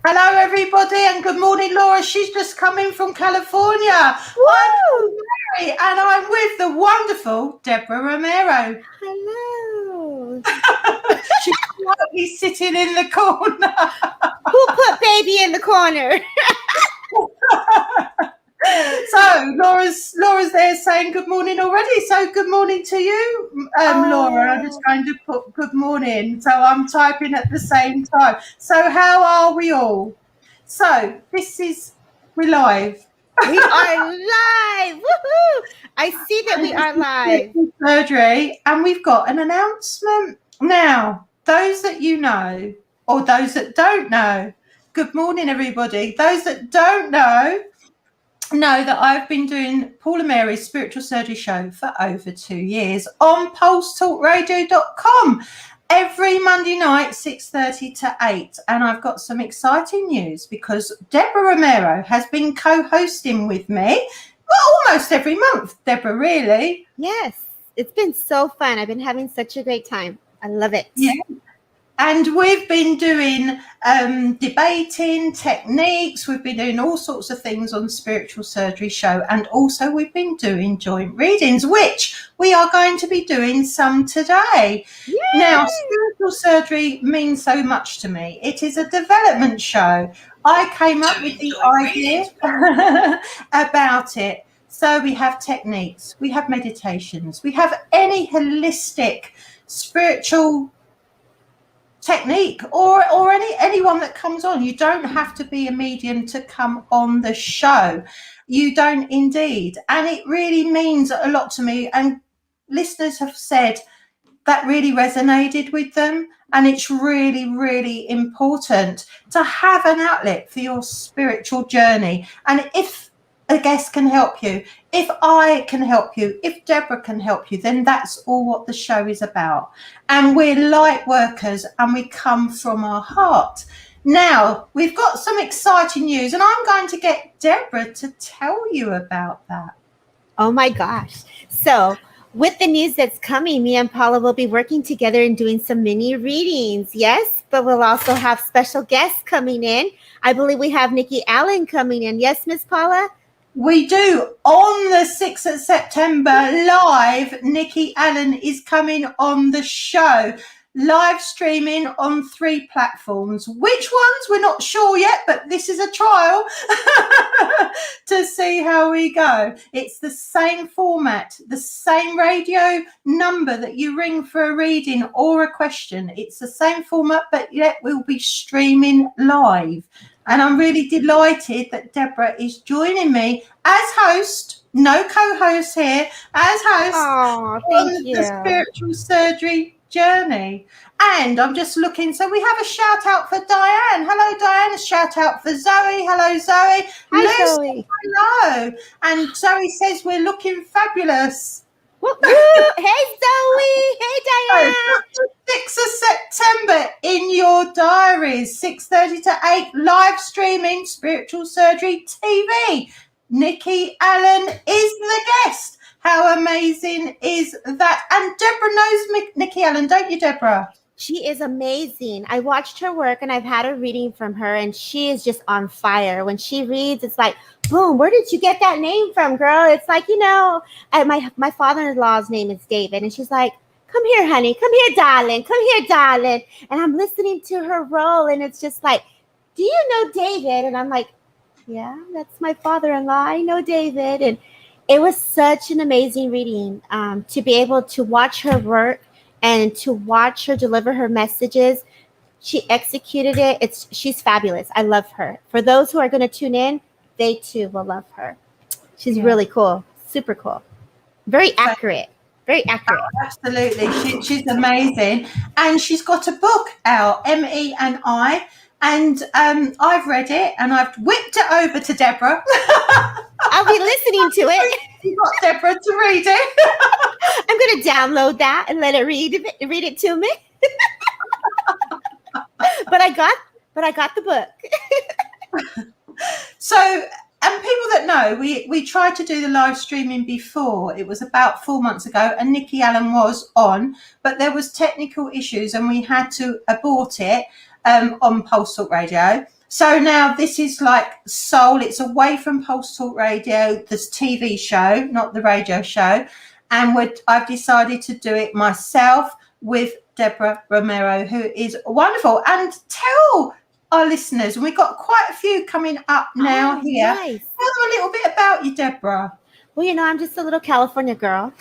Hello, everybody, and good morning, Laura. She's just come in from California. I'm Woo! Mary, and I'm with the wonderful Deborah Romero. Hello. She's quietly sitting in the corner. Who put baby in the corner? So Laura's there saying good morning already. So good morning to you, Laura. I'm just going to put good morning. So I'm typing at the same time. So how are we all? So we're live. We are live. Woohoo! I see that we are live. Surgery, and we've got an announcement. Now, those that you know, or those that don't know, good morning, everybody. Those that don't know that I've been doing Paula Mary's spiritual surgery show for over 2 years on pulsetalkradio.com every Monday night, 6:30 to 8. And I've got some exciting news because Deborah Romero has been co-hosting with me almost every month, Deborah, really. Yes, it's been so fun. I've been having such a great time. I love it. Yeah. And we've been doing debating techniques. We've been doing all sorts of things on the Spiritual Surgery Show. And also we've been doing joint readings, which we are going to be doing some today. Yay! Now, spiritual surgery means so much to me. It is a development show. I came up with the idea about it. So we have techniques, we have meditations, we have any holistic spiritual technique or anyone that comes on. You don't have to be a medium to come on the show. You don't indeed. And it really means a lot to me. And listeners have said that really resonated with them. And it's really, really important to have an outlet for your spiritual journey. And if a guest can help you, if I can help you, if Deborah can help you, then that's all what the show is about. And we're light workers and we come from our heart. Now, we've got some exciting news, and I'm going to get Deborah to tell you about that. Oh my gosh. So, with the news that's coming, me and Paula will be working together and doing some mini readings. Yes, but we'll also have special guests coming in. I believe we have Nikki Allen coming in. Yes, Miss Paula? We do. On the 6th of September, live, Nikki Allen is coming on the show. Live streaming on 3 platforms. Which ones? We're not sure yet, but this is a trial to see how we go. It's the same format, the same radio number that you ring for a reading or a question. It's the same format, but yet we'll be streaming live. And I'm really delighted that Deborah is joining me as host, no co-host here, as host on the spiritual surgery journey. And I'm just looking, so we have a shout out for Diane. Hello, Diane. A shout out for Zoe. Hello, Zoe. Hi, Zoe. Hello. And Zoe says we're looking fabulous. Hey, Zoe. Hey, Diane. 6th of September in your diaries, 6:30 to 8, live streaming Spiritual Surgery TV. Nikki Allen is the guest. How amazing is that? And Deborah knows Nikki Allen, don't you, Deborah? She is amazing. I watched her work and I've had a reading from her and she is just on fire. When she reads, it's like, boom, where did you get that name from, girl? It's like, my father-in-law's name is David. And she's like, come here, honey. Come here, darling. Come here, darling. And I'm listening to her roll and it's just like, do you know David? And I'm like, yeah, that's my father-in-law. I know David. And it was such an amazing reading to be able to watch her work and to watch her deliver her messages. She executed it. She's fabulous. I love her. For those who are going to tune in, they too will love her. She's really cool. Super cool. Very accurate. Very accurate. Oh, absolutely. She's amazing. And she's got a book out, M.E. and I. And I've read it and I've whipped it over to Deborah. I'll be listening to it. You got Deborah to read it. I'm going to download that and let it read it to me. But I got the book. So, and people that know, we tried to do the live streaming before. It was about 4 months ago, and Nikki Allen was on, but there was technical issues, and we had to abort it on Pulse Talk Radio. So now this is like soul. It's away from Pulse Talk Radio, this TV show, not the radio show. And I've decided to do it myself with Deborah Romero, who is wonderful. And tell our listeners, and we've got quite a few coming up now here. Nice. Tell them a little bit about you, Deborah. Well, I'm just a little California girl.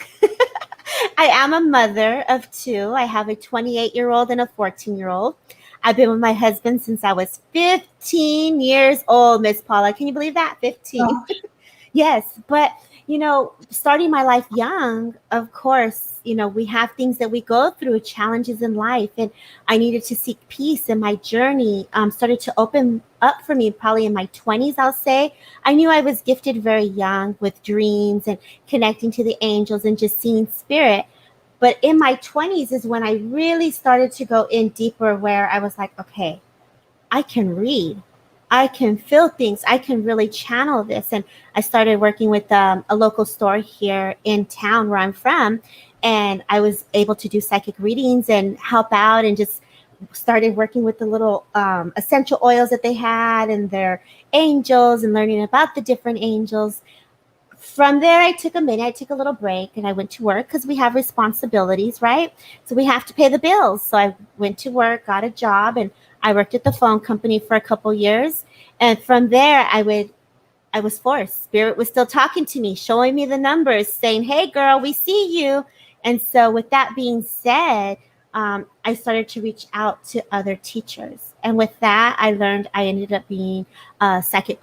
I am a mother of two. I have a 28-year-old and a 14-year-old. I've been with my husband since I was 15 years old, Miss Paula. Can you believe that? 15. Oh. Yes. But, starting my life young, of course, we have things that we go through, challenges in life. And I needed to seek peace. And my journey started to open up for me probably in my 20s, I'll say. I knew I was gifted very young with dreams and connecting to the angels and just seeing spirit. But in my 20s is when I really started to go in deeper, where I was like, okay, I can read. I can feel things. I can really channel this. And I started working with a local store here in town where I'm from. And I was able to do psychic readings and help out, and just started working with the little essential oils that they had and their angels, and learning about the different angels. From there, I took a little break, and I went to work because we have responsibilities, right? So we have to pay the bills. So I went to work, got a job, and I worked at the phone company for a couple years. And from there, I was forced. Spirit was still talking to me, showing me the numbers, saying, hey, girl, we see you. And so with that being said, I started to reach out to other teachers. And with that, I ended up being a psychic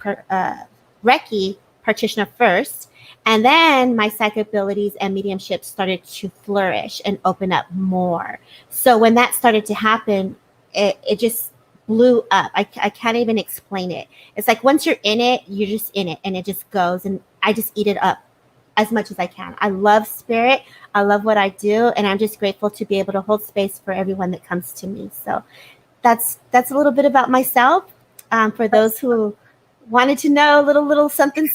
Reiki practitioner first. And then my psychic abilities and mediumship started to flourish and open up more. So when that started to happen, it just blew up. I can't even explain it. It's like once you're in it, you're just in it, and it just goes. And I just eat it up as much as I can. I love spirit. I love what I do. And I'm just grateful to be able to hold space for everyone that comes to me. So that's a little bit about myself. For those who wanted to know a little something.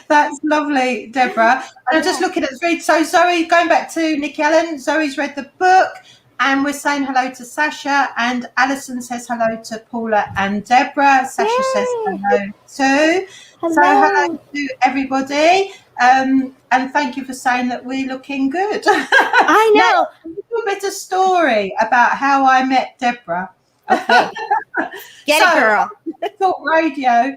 That's lovely, Deborah. And I'm just looking at the read. So Zoe, going back to Nick Ellen, Zoe's read the book, and we're saying hello to Sasha, and Alison says hello to Paula and Deborah. Sasha says hello too. Hello. So hello to everybody. And thank you for saying that we're looking good. I know. Now, a little bit of story about how I met Deborah. Okay. Get it, girl. Talk radio.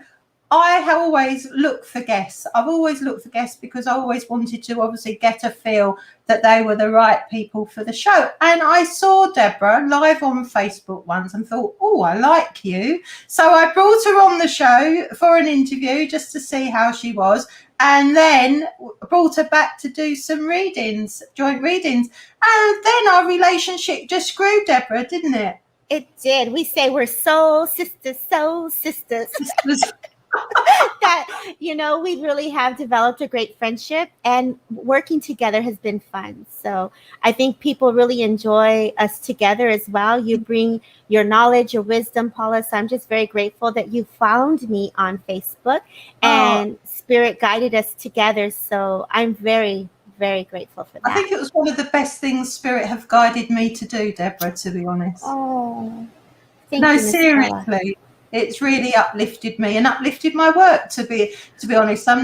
I have always looked for guests. I've always looked for guests because I always wanted to obviously get a feel that they were the right people for the show. And I saw Deborah live on Facebook once and thought, oh, I like you. So I brought her on the show for an interview just to see how she was. And then brought her back to do some readings, joint readings. And then our relationship just grew, Deborah, didn't it? It did. We say we're soul sisters. That, we really have developed a great friendship, and working together has been fun. So I think people really enjoy us together as well. You bring your knowledge, your wisdom, Paula. So I'm just very grateful that you found me on Facebook, and Spirit guided us together. So I'm very, very grateful for that. I think it was one of the best things Spirit have guided me to do, Deborah, to be honest. Oh, thank you, Miss seriously. Paula. It's really uplifted me and uplifted my work, to be honest. I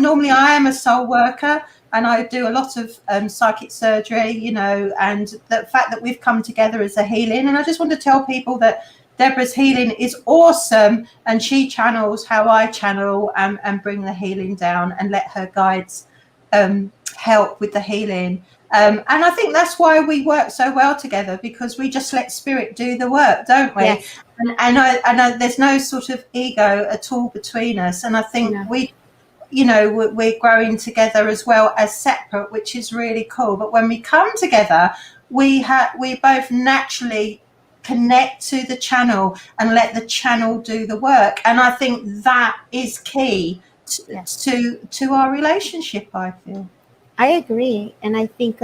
am a soul worker, and I do a lot of psychic surgery, and the fact that we've come together as a healing. And I just want to tell people that Deborah's healing is awesome, and she channels how I channel and bring the healing down and let her guides help with the healing. And I think that's why we work so well together, because we just let Spirit do the work, don't we? Yes. And I there's no sort of ego at all between us. And I think we're growing together as well as separate, which is really cool. But when we come together, we both naturally connect to the channel and let the channel do the work. And I think that is key to our relationship, I feel. I agree. And I think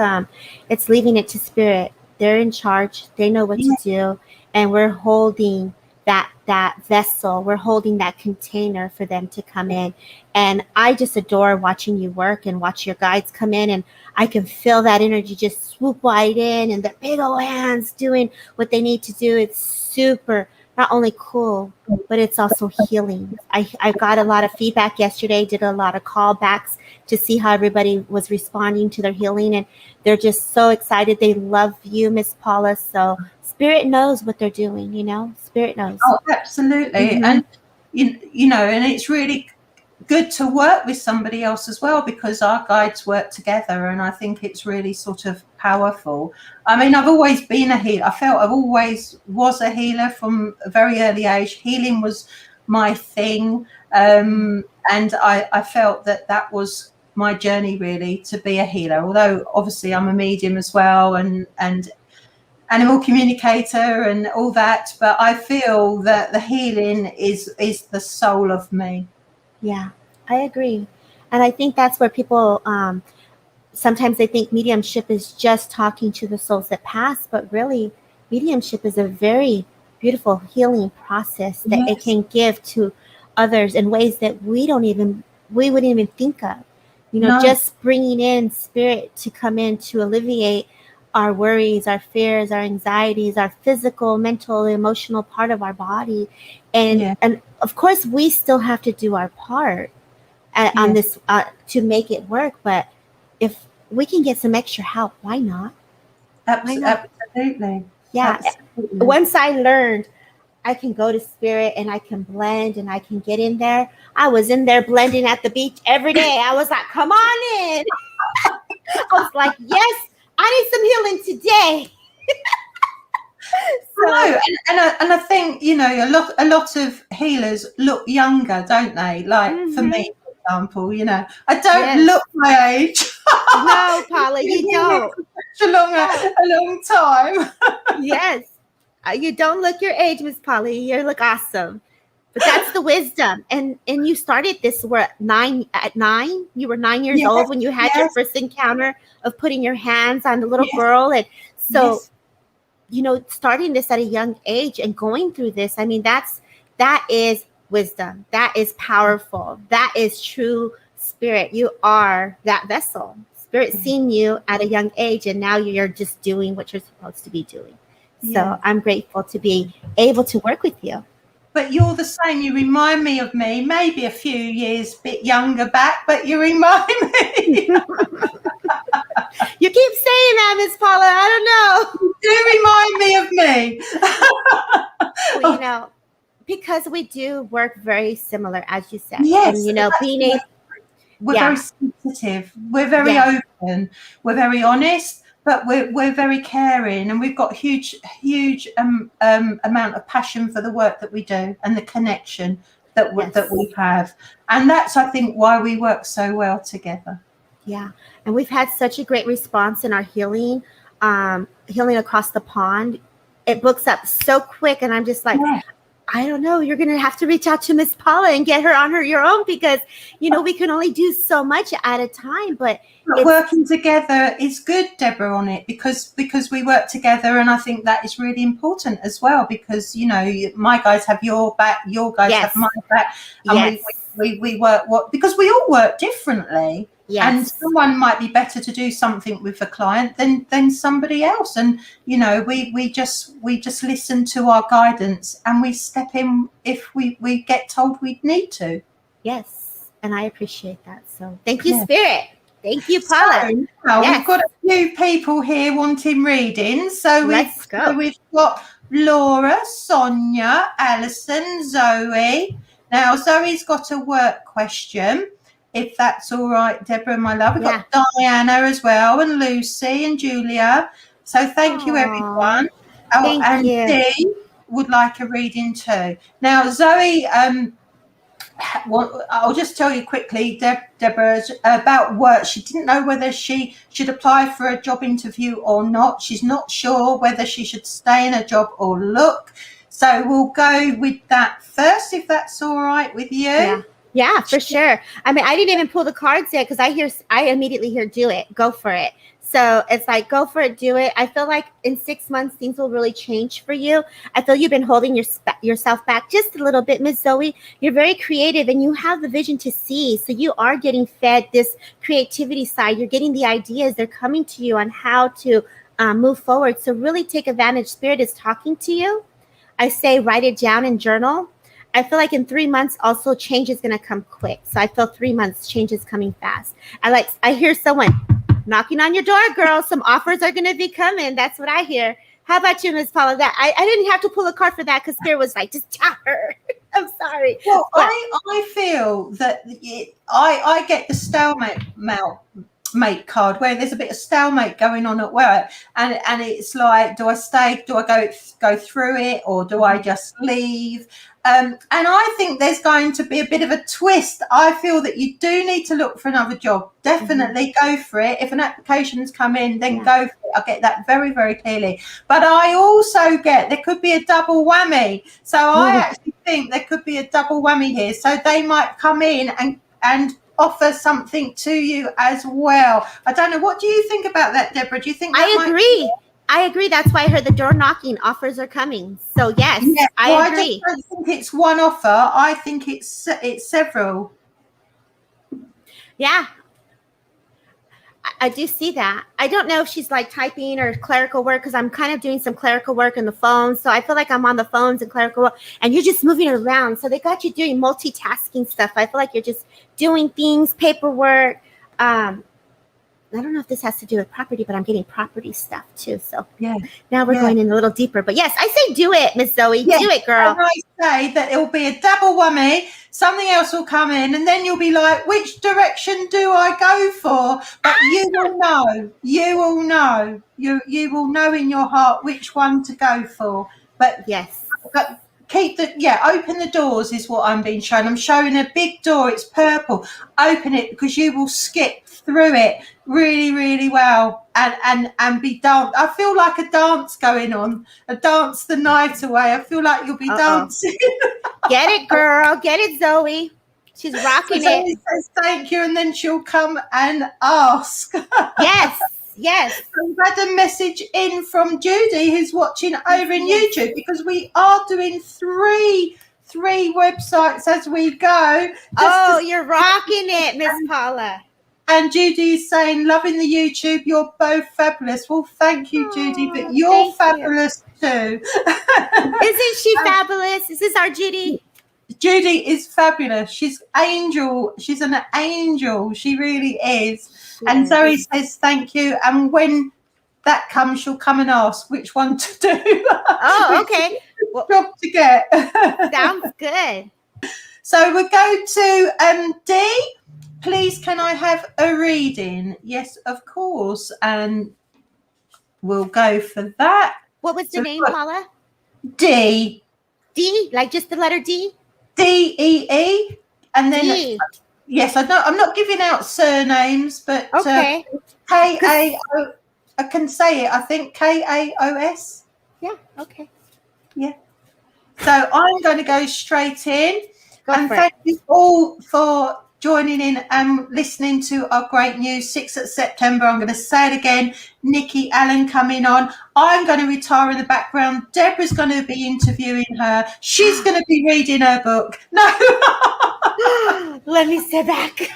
it's leaving it to Spirit. They're in charge. They know what to do. And we're holding that vessel. We're holding that container for them to come in. And I just adore watching you work and watch your guides come in. And I can feel that energy just swoop right in, and the big old hands doing what they need to do. It's super not only cool, but it's also healing. I got a lot of feedback yesterday, did a lot of callbacks to see how everybody was responding to their healing. And they're just so excited. They love you, Miss Paula. So Spirit knows what they're doing, Spirit knows. Oh, absolutely. Mm-hmm. And, and it's really good to work with somebody else as well, because our guides work together, and I think it's really sort of powerful. I mean, I've always been a healer. I felt I've always was a healer from a very early age. Healing was my thing, and I felt that was my journey, really, to be a healer. Although obviously I'm a medium as well, and animal communicator and all that, but I feel that the healing is the soul of me. Yeah, I agree. And I think that's where people, sometimes they think mediumship is just talking to the souls that pass, but really mediumship is a very beautiful healing process that it can give to others in ways that we wouldn't even think of. Just bringing in spirit to come in to alleviate our worries, our fears, our anxieties, our physical, mental, emotional part of our body. And of course, we still have to do our part on this to make it work. But if we can get some extra help, why not? Absolutely. Yeah. Absolutely. Once I learned I can go to spirit and I can blend and I can get in there, I was in there blending at the beach every day. I was like, come on in. I was like, yes, I need some healing today. And I think, a lot of healers look younger, don't they? Like for me, for example, I don't look my age. No, Paula, you don't. Such a long time. Yes. You don't look your age, Miss Paula. You look awesome. But that's the wisdom. And you started this at 9? You were 9 years old when you had your first encounter of putting your hands on the little girl. And so, starting this at a young age and going through this, I mean, that is wisdom. That is powerful. That is true spirit. You are that vessel. Spirit seen you at a young age, and now you're just doing what you're supposed to be doing. So I'm grateful to be able to work with you. But you're the same. You remind me of me, maybe a few years bit younger back, but you remind me. You keep saying that, Miss Paula. I don't know. You do remind me of me. Well, because we do work very similar, as you said. Yes. And, we're very sensitive. We're very open. We're very honest. But we're very caring, and we've got huge amount of passion for the work that we do and the connection that we have, and that's, I think, why we work so well together. Yeah, and we've had such a great response in our healing across the pond. It books up so quick, and I'm just like, I don't know. You're going to have to reach out to Miss Paula and get her on your own, because we can only do so much at a time, but working together is good, Deborah, on it, because we work together, and I think that is really important as well, because my guys have your back, your guys have my back, and we work because we all work differently. Yes. And someone might be better to do something with a client than somebody else, and we just listen to our guidance, and we step in if we get told we need to. Yes, and I appreciate that. So thank you, Spirit. Thank you, Paula. So, we've got a few people here wanting readings. So we've got Laura, Sonia, Alison, Zoe. Now, Zoe's got a work question, if that's all right, Deborah, my love. We've got Diana as well, and Lucy and Julia. So thank you, everyone. Thank you. Dee would like a reading too. Now, Zoe, I'll just tell you quickly, Deborah, about work. She didn't know whether she should apply for a job interview or not. She's not sure whether she should stay in a job or look. So we'll go with that first, if that's all right with you. Yeah, for sure. I mean, I didn't even pull the cards yet, because I immediately hear do it, go for it. So it's like, go for it, do it. I feel like in 6 months, things will really change for you. I feel you've been holding yourself back just a little bit, Miss Zoe. You're very creative, and you have the vision to see. So you are getting fed this creativity side. You're getting the ideas. They're coming to you on how to move forward. So really take advantage. Spirit is talking to you. I say write it down and journal. I feel like in 3 months also change is going to come quick. So I feel 3 months change is coming fast. I hear someone knocking on your door, girl. Some offers are going to be coming. That's what I hear. How about you, Miss Paula? That I didn't have to pull a card for that because Spirit was like, just tell her. I'm sorry. Well, But I feel that I get the stalemate mate card where there's a bit of stalemate going on at work, and it's like, do I stay? Do I go through it, or do I just leave? And I think there's going to be a bit of a twist. I feel that you do need to look for another job. Definitely go for it. If an application's come in, then go for it. I get that very, very clearly. But I also get there could be a double whammy. So I actually think there could be a double whammy here. So they might come in and offer something to you as well. I don't know. What do you think about that, Deborah? Do you think that I agree. That's why I heard the door knocking. Offers are coming. So yes, I agree. I just don't think it's one offer. I think it's several. Yeah, I do see that. I don't know if she's like typing or clerical work because I'm kind of doing some clerical work on the phone. So I feel like I'm on the phones and clerical work, and you're just moving around. So they got you doing multitasking stuff. I feel like you're just doing things, paperwork. I don't know if this has to do with property, but I'm getting property stuff too. So now we're going in a little deeper. But yes, I say do it, Miss Zoe. Do it, girl. And I say that it'll be a double whammy. Something else will come in, and then you'll be like, which direction do I go for? But you will know. You will know. You will know in your heart which one to go for. But yes. But open the doors is what I'm being shown. I'm showing a big door. It's purple. Open it because you will skip through it really, really well and be danced. I feel like a dance going on. A dance the night away. I feel like you'll be dancing. Get it, girl. Get it, Zoe. She's rocking so it. Says thank you, and then she'll come and ask. Yes. We've had a message in from Judy who's watching over in YouTube because we are doing three websites as we go. You're rocking it, Miss Paula. And Judy is saying, loving the YouTube, you're both fabulous. Well, thank you, Judy, but you're fabulous too. Isn't she fabulous? Is this our Judy? Judy is fabulous. She's angel. She's an angel. She really is. And Zoe says thank you. And when that comes, she'll come and ask which one to do. Oh, okay. Job to get. Sounds good. So we'll go to D. Please, can I have a reading? Yes, of course. And we'll go for that. What was the name, Paula? D. D, like just the letter D? D-E-E. And then, yes, I'm not giving out surnames, but okay. K-A-O, I can say it, I think, K-A-O-S. Yeah, okay. Yeah. So I'm going to go straight in. Thank you all for joining in and listening to our great news. 6th of September. I'm going to say it again. Nikki Allen coming on. I'm going to retire in the background. Deborah's going to be interviewing her. She's going to be reading her book. No. Let me sit back.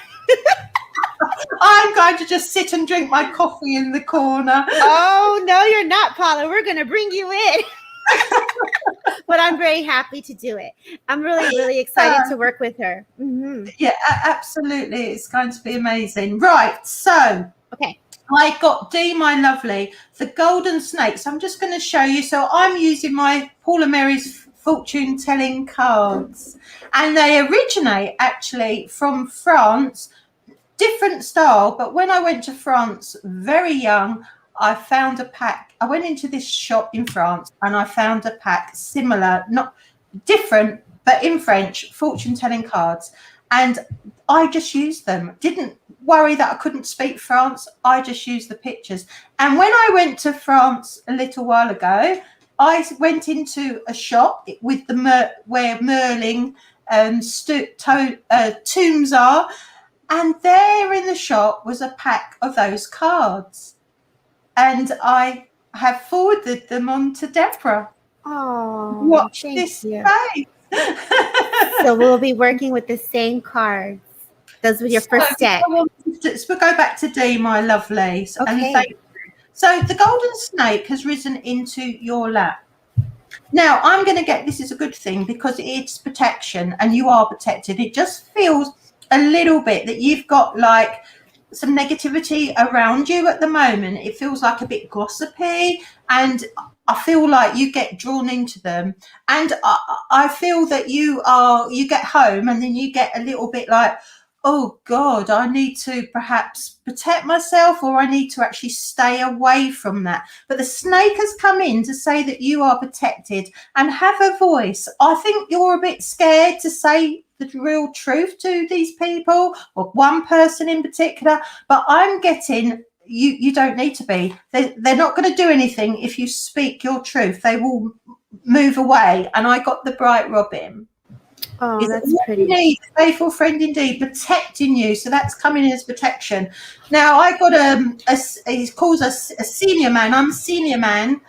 I'm going to just sit and drink my coffee in the corner. Oh, no, you're not, Paula. We're going to bring you in. But I'm very happy to do it. I'm really, really excited to work with her. Mm-hmm. Yeah, absolutely. It's going to be amazing. Right. So, okay. I got D, my lovely, the golden snakes. I'm just going to show you. So I'm using my Paula Mary's fortune telling cards, and they originate actually from France. Different style, but when I went to France very young, I found a pack. I went into this shop in France and I found a pack similar, not different, but in French, fortune telling cards. And I just used them. Didn't worry that I couldn't speak France. I just used the pictures. And when I went to France a little while ago, I went into a shop with where Merlin tombs are. And there in the shop was a pack of those cards. And I have forwarded them on to Deborah. Oh, watch this space. So we'll be working with the same cards. Those were your first deck. We'll go back to D, my lovely. Okay. So the golden snake has risen into your lap. Now, I'm going to get, this is a good thing because it's protection and you are protected. It just feels a little bit that you've got like some negativity around you at the moment. It feels like a bit gossipy, and I feel like you get drawn into them. And I feel that you get home and then you get a little bit like, oh God, I need to perhaps protect myself, or I need to actually stay away from that. But the snake has come in to say that you are protected and have a voice. I think you're a bit scared to say the real truth to these people, or one person in particular, but I'm getting you don't need to be. They're not going to do anything if you speak your truth. They will move away. And I got the bright robin. Oh, that's pretty. Indeed, faithful friend indeed, protecting you. So that's coming in as protection. Now I got he calls us a senior man. I'm a senior man.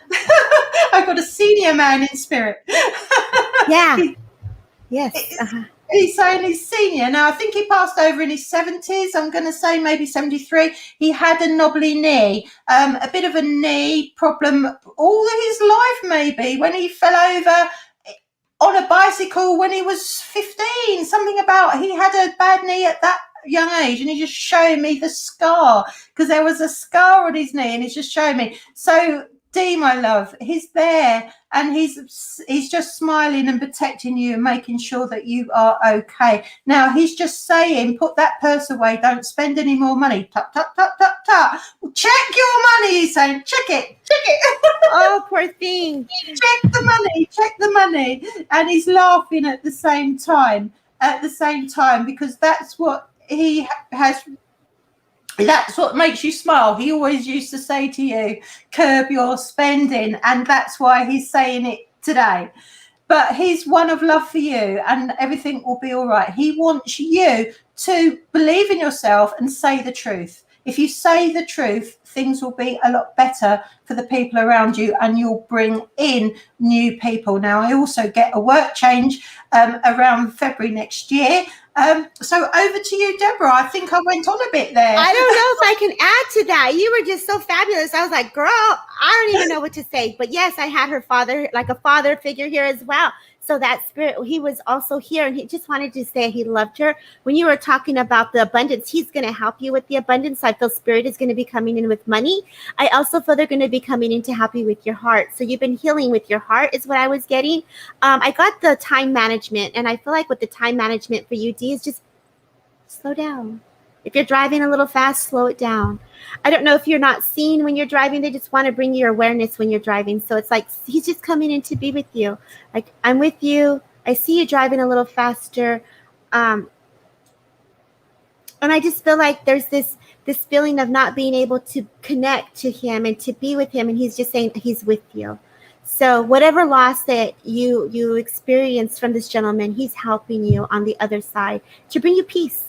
I got a senior man in spirit. Yeah. Yes. He's saying he's senior. Now I think he passed over in his 70s. I'm going to say maybe 73. He had a knobbly knee, a bit of a knee problem all his life, maybe, when he fell over on a bicycle when he was 15. Something about he had a bad knee at that young age, and he's just showing me the scar, because there was a scar on his knee, and he's just showing me. So Dee, my love, he's there, and he's just smiling and protecting you and making sure that you are okay. Now he's just saying, put that purse away, don't spend any more money. Tut, tut, tut, tut, tut. Check your money, he's saying. Check it. Oh, poor thing. Check the money. And he's laughing at the same time, because that's what he has. That's what makes you smile. He always used to say to you, curb your spending. And that's why he's saying it today. But he's one of love for you, and everything will be all right. He wants you to believe in yourself and say the truth. If you say the truth, things will be a lot better for the people around you, and you'll bring in new people. Now, I also get a work change around February next year. So over to you, Deborah. I think I went on a bit there. I don't know if I can add to that. You were just so fabulous. I was like, girl, I don't even know what to say. But yes, I had her father, like a father figure here as well. So that spirit, he was also here, and he just wanted to say he loved her. When you were talking about the abundance, he's going to help you with the abundance. I feel spirit is going to be coming in with money. I also feel they're going to be coming in to help you with your heart. So you've been healing with your heart is what I was getting. I got the time management, and I feel like with the time management for you, Dee, is just slow down. If you're driving a little fast, slow it down. I don't know if you're not seen when you're driving. They just want to bring your awareness when you're driving. So it's like he's just coming in to be with you. Like, I'm with you. I see you driving a little faster. And I just feel like there's this feeling of not being able to connect to him and to be with him. And he's just saying he's with you. So whatever loss that you experience from this gentleman, he's helping you on the other side to bring you peace,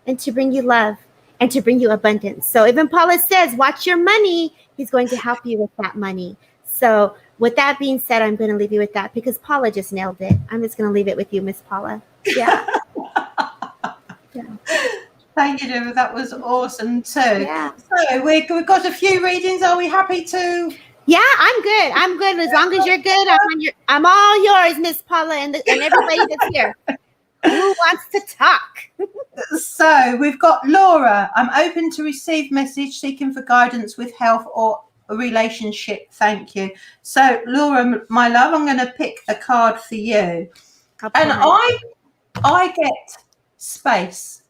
and to bring you love, and to bring you abundance. So even Paula says, watch your money. He's going to help you with that money. So with that being said, I'm going to leave you with that, because Paula just nailed it. I'm just going to leave it with you, Miss Paula. Yeah. Yeah. Thank you, Deborah. That was awesome too. Yeah. So we've got a few readings. Are we happy to? Yeah, I'm good. I'm good. As long as you're good, I'm all yours, Miss Paula, and everybody that's here. Who wants to talk? So we've got Laura. I'm open to receive message seeking for guidance with health or a relationship. Thank you. So Laura, my love, I'm going to pick a card for you. And I get space,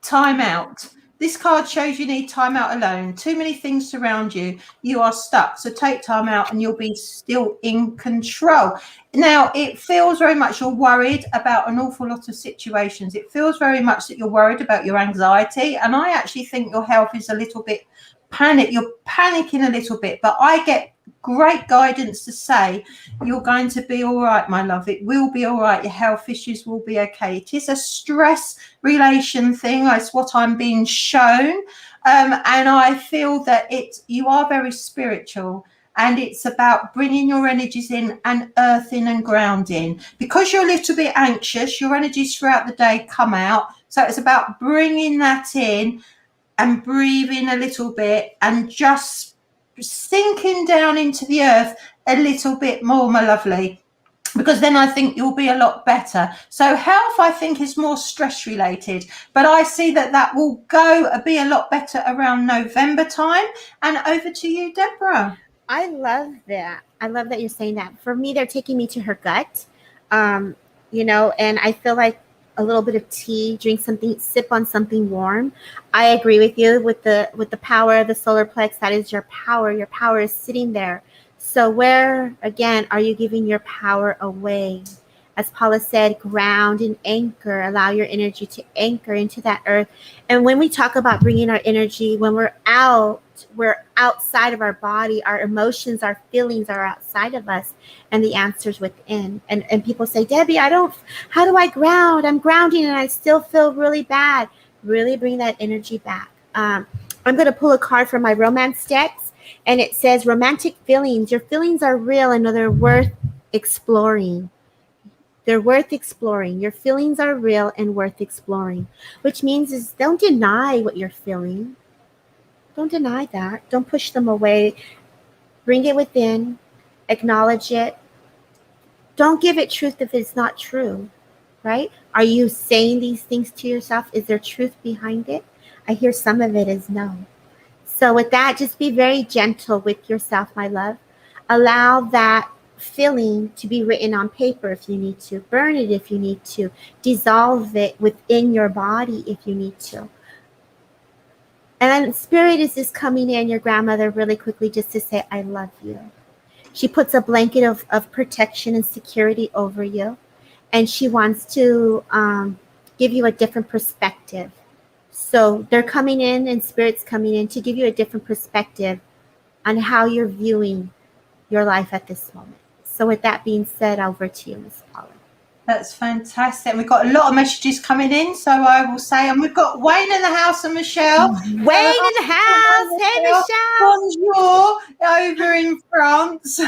time out. This card shows you need time out alone. Too many things surround you. You are stuck. So take time out and you'll be still in control. Now, it feels very much you're worried about an awful lot of situations. It feels very much that you're worried about your anxiety. And I actually think your health is a little bit panic. You're panicking a little bit. But I get great guidance to say you're going to be all right, my love. It will be all right. Your health issues will be okay. It is a stress relation thing. That's what I'm being shown. And I feel that you are very spiritual. And it's about bringing your energies in and earthing and grounding. Because you're a little bit anxious, your energies throughout the day come out. So it's about bringing that in and breathing a little bit and just sinking down into the earth a little bit more, my lovely, because then I think you'll be a lot better. So health, I think, is more stress related, but I see that will be a lot better around November time. And over to you, Deborah. I love that. I love that you're saying that. For me, they're taking me to her gut. And I feel like a little bit of tea, drink something, sip on something warm. I agree with you with the power of the solar plex. That is your power. Your power is sitting there. So where again are you giving your power away? As Paula said, ground and anchor. Allow your energy to anchor into that earth. And when we talk about bringing our energy, when we're outside of our body. Our emotions, our feelings are outside of us, and the answer's within. And people say, Debbie, how do I ground? I'm grounding and I still feel really bad. Really bring that energy back. I'm going to pull a card from my romance decks, and it says romantic feelings. Your feelings are real and they're worth exploring. They're worth exploring. Your feelings are real and worth exploring, which means is don't deny what you're feeling. Don't deny that. Don't push them away. Bring it within. Acknowledge it. Don't give it truth if it's not true, right? Are you saying these things to yourself? Is there truth behind it? I hear some of it is no. So with that, just be very gentle with yourself, my love. Allow that feeling to be written on paper if you need to. Burn it if you need to. Dissolve it within your body if you need to. And then Spirit is just coming in, your grandmother, really quickly just to say, I love you. She puts a blanket of protection and security over you. And she wants to give you a different perspective. So they're coming in, and Spirit's coming in to give you a different perspective on how you're viewing your life at this moment. So with that being said, over to you, Miss Paula. That's fantastic. We've got a lot of messages coming in, so I will say, and we've got Wayne in the house and Michelle. Wayne in the house. Hey, Michelle. Bonjour, over in France.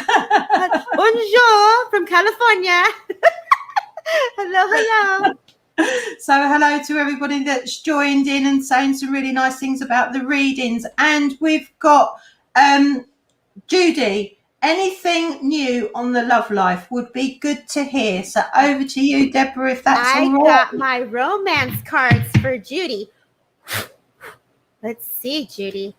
Bonjour from California. Hello. So hello to everybody that's joined in and saying some really nice things about the readings. And we've got Judy. Anything new on the love life would be good to hear. So over to you, Deborah, if that's all right. I got my romance cards for Judy. Let's see, Judy.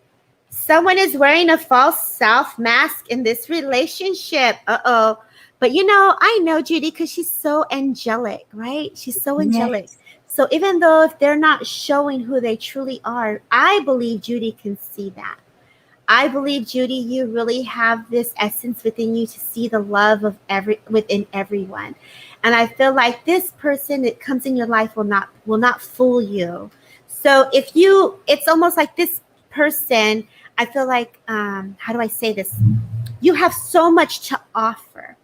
Someone is wearing a false self mask in this relationship. Uh-oh. But I know Judy because she's so angelic, right? She's so angelic. Yes. So even though if they're not showing who they truly are, I believe Judy can see that. I believe, Judy, you really have this essence within you to see the love of within everyone. And I feel like this person that comes in your life will not fool you. So it's almost like this person, I feel like, how do I say this? You have so much to offer.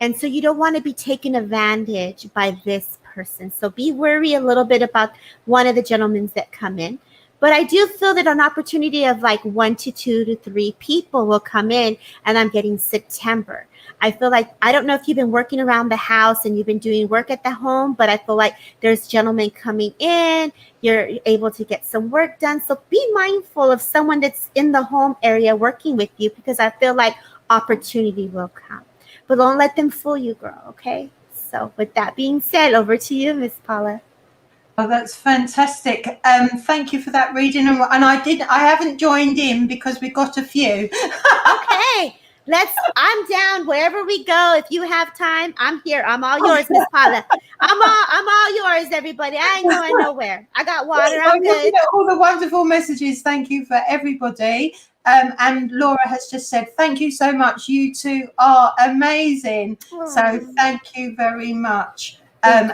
And so you don't want to be taken advantage by this person. So be wary a little bit about one of the gentlemen that come in. But I do feel that an opportunity of like 1 to 2 to 3 people will come in, and I'm getting September. I feel like, I don't know if you've been working around the house and you've been doing work at the home, but I feel like there's gentlemen coming in, you're able to get some work done. So be mindful of someone that's in the home area working with you, because I feel like opportunity will come. But don't let them fool you, girl, okay? So with that being said, over to you, Miss Paula. Oh, that's fantastic. Thank you for that reading. And I haven't joined in because we got a few. Okay. I'm down wherever we go. If you have time, I'm here. I'm all yours, Miss Paula. I'm all yours, everybody. I ain't going nowhere. I got water. I'm good. All the wonderful messages. Thank you for everybody. And Laura has just said, thank you so much. You two are amazing. So thank you very much. And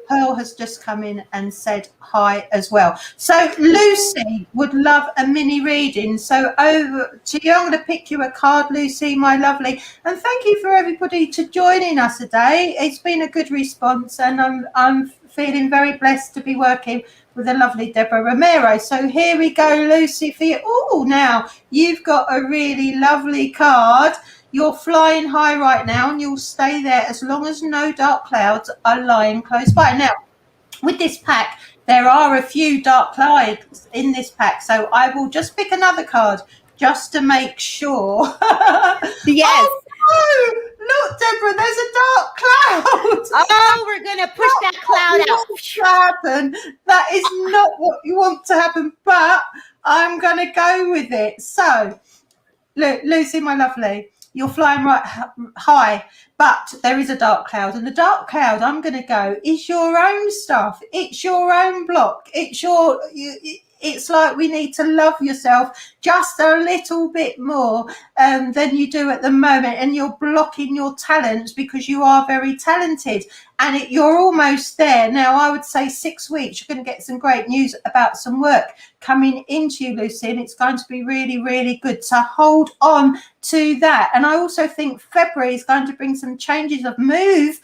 Pearl has just come in and said hi as well. So Lucy would love a mini reading. So over to you. I'm going to pick you a card, Lucy, my lovely. And thank you for everybody to joining us today. It's been a good response, and I'm feeling very blessed to be working with the lovely Deborah Romero. So here we go, Lucy, for you. Oh, now you've got a really lovely card. You're flying high right now, and you'll stay there as long as no dark clouds are lying close by. Now, with this pack, there are a few dark clouds in this pack, so I will just pick another card just to make sure. Yes. Oh, no. Look, Deborah, there's a dark cloud. Oh, we're going to push that cloud out. To happen. That is not what you want to happen, but I'm going to go with it. So, look, Lucy, my lovely, you're flying right high, but there is a dark cloud, and the dark cloud, I'm going to go, is your own stuff. It's your own block. It's like we need to love yourself just a little bit more than you do at the moment, and you're blocking your talents because you are very talented, and you're almost there. Now, I would say 6 weeks, you're going to get some great news about some work coming into you, Lucy, and it's going to be really, really good. So hold on to that. And I also think February is going to bring some changes of move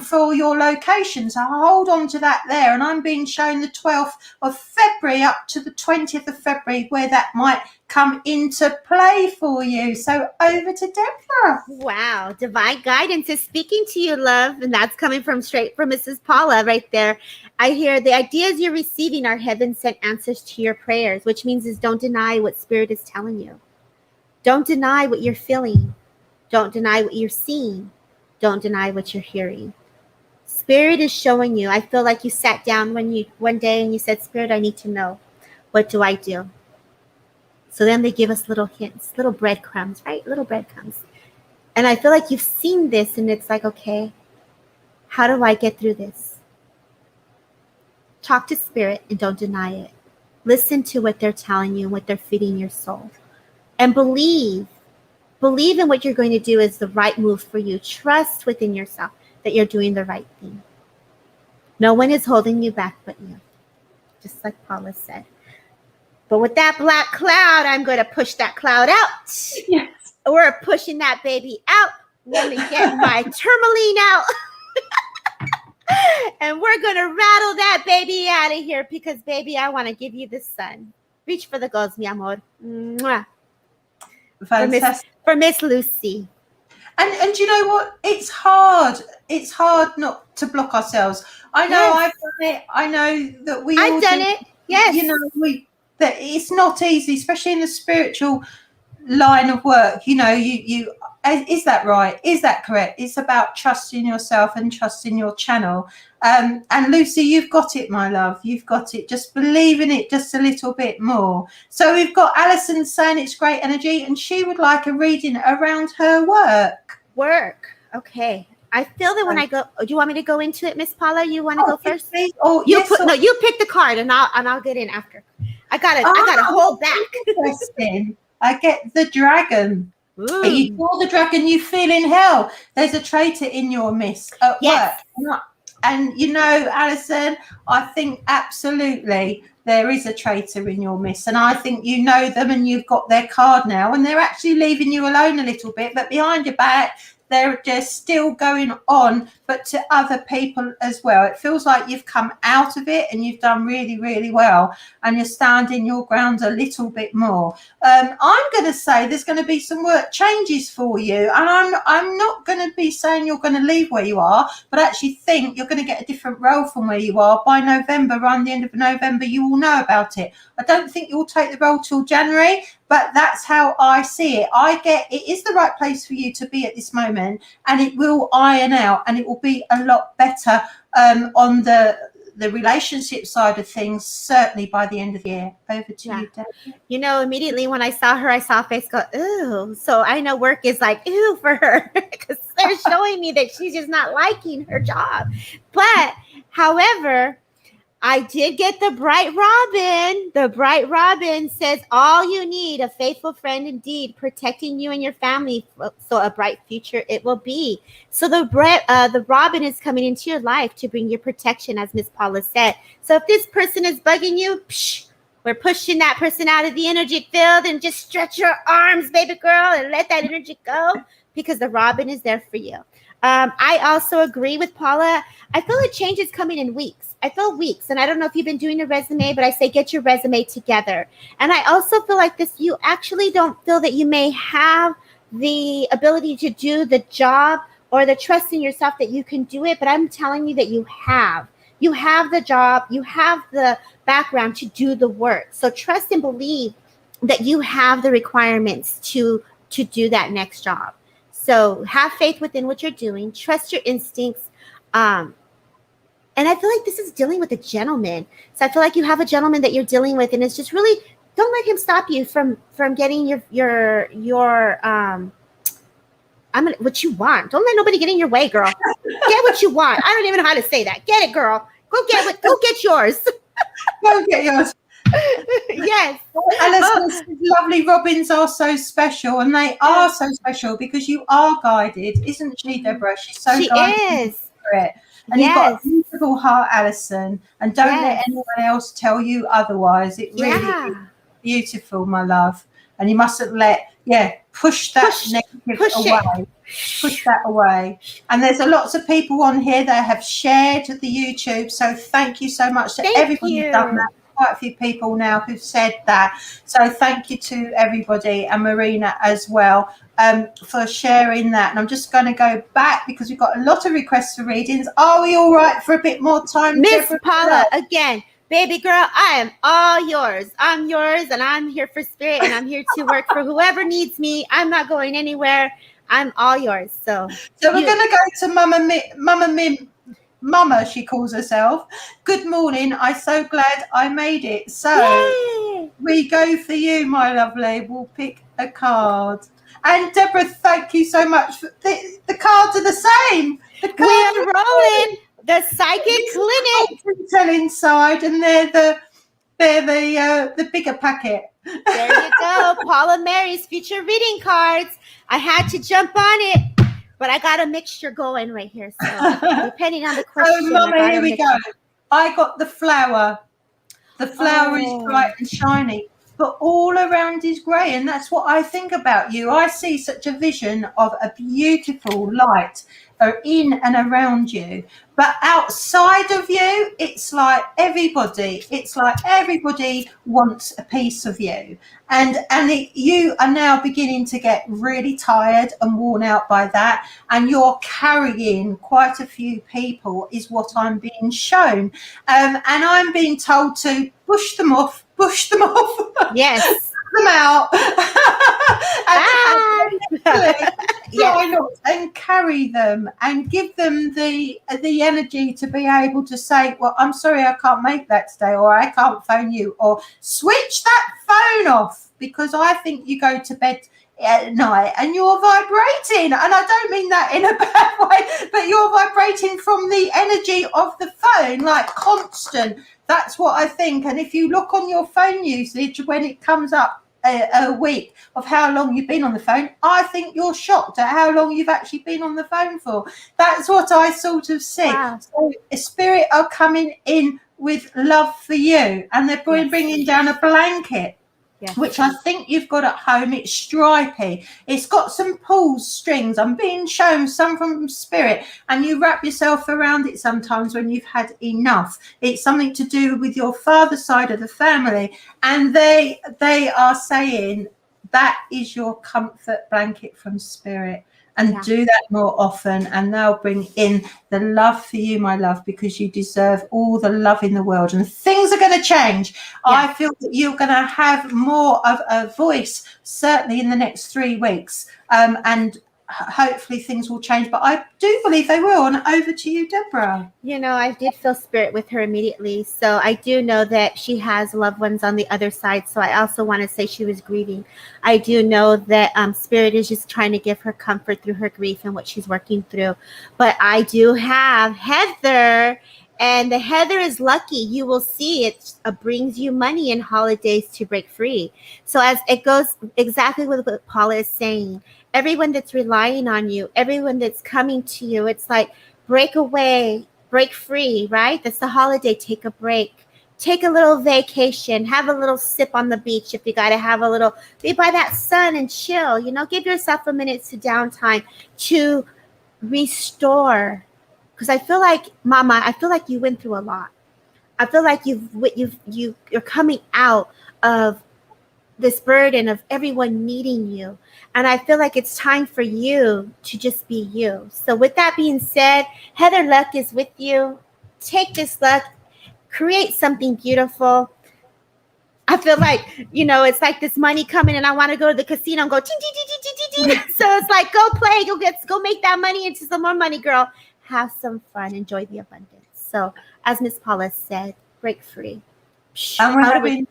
for your location. So hold on to that there. And I'm being shown the 12th of February up to the 20th of February where that might come into play for you. So over to Deborah. Wow. Divine guidance is speaking to you, love. And that's coming straight from Mrs. Paula right there. I hear the ideas you're receiving are heaven sent answers to your prayers, which means is don't deny what Spirit is telling you. Don't deny what you're feeling. Don't deny what you're seeing. Don't deny what you're hearing. Spirit is showing you. I feel like you sat down one day and you said, Spirit, I need to know. What do I do? So then they give us little hints, little breadcrumbs, right? Little breadcrumbs. And I feel like you've seen this and it's like, okay, how do I get through this? Talk to Spirit and don't deny it. Listen to what they're telling you and what they're feeding your soul. And believe in what you're going to do is the right move for you. Trust within yourself that you're doing the right thing. No one is holding you back but you, just like Paula said. But with that black cloud, I'm going to push that cloud out. Yes. We're pushing that baby out. Let me get my tourmaline out. And we're going to rattle that baby out of here because, baby, I want to give you the sun. Reach for the goals, mi amor. Mwah. For Miss Lucy. And you know what? It's hard. It's hard not to block ourselves. I know yes. I've done it. I know that I've done it. Yes. You know, that it's not easy, especially in the spiritual line of work. You know, you is that right? Is that correct? It's about trusting yourself and trusting your channel. And Lucy, you've got it, my love. You've got it. Just believe in it just a little bit more. So we've got Alison saying it's great energy, and she would like a reading around her work. Okay. I feel that when I go, do you want me to go into it, Miss Paula? You want to go first? Please. Oh, yes. You pick the card, and I'll get in after. I gotta hold back. Interesting. I get the dragon. Ooh. You saw the dragon, you feel in hell. There's a traitor in your midst at work. And you know, Alison, I think absolutely there is a traitor in your midst. And I think you know them and you've got their card now. And they're actually leaving you alone a little bit. But behind your back, they're just still going on, but to other people as well. It feels like you've come out of it and you've done really, really well. And you're standing your ground a little bit more. I'm going to say there's going to be some work changes for you. And I'm not going to be saying you're going to leave where you are, but I actually think you're going to get a different role from where you are. By November, around the end of November, you will know about it. I don't think you'll take the role till January, but that's how I see it. It is the right place for you to be at this moment, and it will iron out and it will be a lot better on the relationship side of things, certainly by the end of the year. Over to you, Deb. You know, immediately when I saw her, I saw a face go, ooh. So I know work is like, ooh, for her, because they're showing me that she's just not liking her job. But, however, I did get the bright robin. The bright robin says, all you need, a faithful friend indeed, protecting you and your family, so a bright future it will be. So the robin is coming into your life to bring you protection, as Miss Paula said. So if this person is bugging you, we're pushing that person out of the energy field, and just stretch your arms, baby girl, and let that energy go, because the robin is there for you. I also agree with Paula. I feel a change is coming in weeks. I feel weeks. And I don't know if you've been doing your resume, but I say get your resume together. And I also feel like this, you actually don't feel that you may have the ability to do the job or the trust in yourself that you can do it. But I'm telling you that you have. You have the job. You have the background to do the work. So trust and believe that you have the requirements to do that next job. So have faith within what you're doing. Trust your instincts. And I feel like this is dealing with a gentleman. So I feel like you have a gentleman that you're dealing with, and it's just really, don't let him stop you from getting your what you want. Don't let nobody get in your way, girl. Get what you want. I don't even know how to say that. Get it, girl. Go get yours. Go get yours. Yes. Alice, lovely robins are so special, and they are so special because you are guided, isn't she, Deborah? She's so guided. Is. And you've got a beautiful heart, Alison, and don't let anyone else tell you otherwise. It really is beautiful, my love. And you mustn't push that negative away. Push that away. And there's lots of people on here that have shared the YouTube, so thank you so much to everybody who's done that. Quite a few people now who've said that, so thank you to everybody, and Marina as well, for sharing that. And I'm just going to go back because we've got a lot of requests for readings. Are we all right for a bit more time, Miss Paula? Again, baby girl, I am all yours. I'm yours, and I'm here for spirit, and I'm here to work for whoever needs me. I'm not going anywhere. I'm all yours. So we're going to go to Mama, she calls herself. Good morning. I'm so glad I made it. So we go for you, my lovely. We'll pick a card. And Deborah, thank you so much. The cards are the same. We are rolling the psychic clinic. Tell inside, and they're the bigger packet. There you go. Paula Mary's future reading cards. I had to jump on it. But I got a mixture going right here. So depending on the question. So, Mama, here we go. I got the flower. The flower is bright and shiny, but all around is grey. And that's what I think about you. I see such a vision of a beautiful light in and around you. But outside of you, it's like everybody wants a piece of you. And you are now beginning to get really tired and worn out by that. And you're carrying quite a few people is what I'm being shown. And I'm being told to push them off. Yes. Them out. And carry them and give them the energy to be able to say, well, I'm sorry, I can't make that today, or I can't phone you, or switch that phone off, because I think you go to bed at night and you're vibrating, and I don't mean that in a bad way, but you're vibrating from the energy of the phone, like constant. That's what I think. And if you look on your phone usage when it comes up a week of how long you've been on the phone, I think you're shocked at how long you've actually been on the phone for. That's what I sort of see. Wow. So spirit are coming in with love for you, and they're bringing down a blanket. Yes. Which I think you've got at home. It's stripy. It's got some pull strings. I'm being shown some from spirit, and you wrap yourself around it sometimes when you've had enough. It's something to do with your father's side of the family, and they are saying that is your comfort blanket from spirit. And do that more often, and they'll bring in the love for you, my love, because you deserve all the love in the world. And things are going to change. Yeah. I feel that you're going to have more of a voice, certainly in the next 3 weeks. And hopefully things will change. But I do believe they will. And over to you, Deborah. You know, I did feel spirit with her immediately. So I do know that she has loved ones on the other side. So I also want to say she was grieving. I do know that spirit is just trying to give her comfort through her grief and what she's working through. But I do have Heather. And the Heather is lucky. You will see it brings you money in holidays to break free. So as it goes exactly with what Paula is saying, everyone that's relying on you, everyone that's coming to you, it's like break away, break free, right? That's the holiday. Take a break. Take a little vacation. Have a little sip on the beach if you got to have a little, be by that sun and chill. You know, give yourself a minute to downtime to restore. Because I feel like, Mama, I feel like you went through a lot. I feel like you're coming out of this burden of everyone needing you. And I feel like it's time for you to just be you. So with that being said, Heather Luck is with you. Take this luck, create something beautiful. I feel like, it's like this money coming and I want to go to the casino and go, ting, ting, ting, ting, ting, ting. So it's like, go play, go make that money into some more money, girl. Have some fun, enjoy the abundance. So as Miss Paula said, break free. And we're having,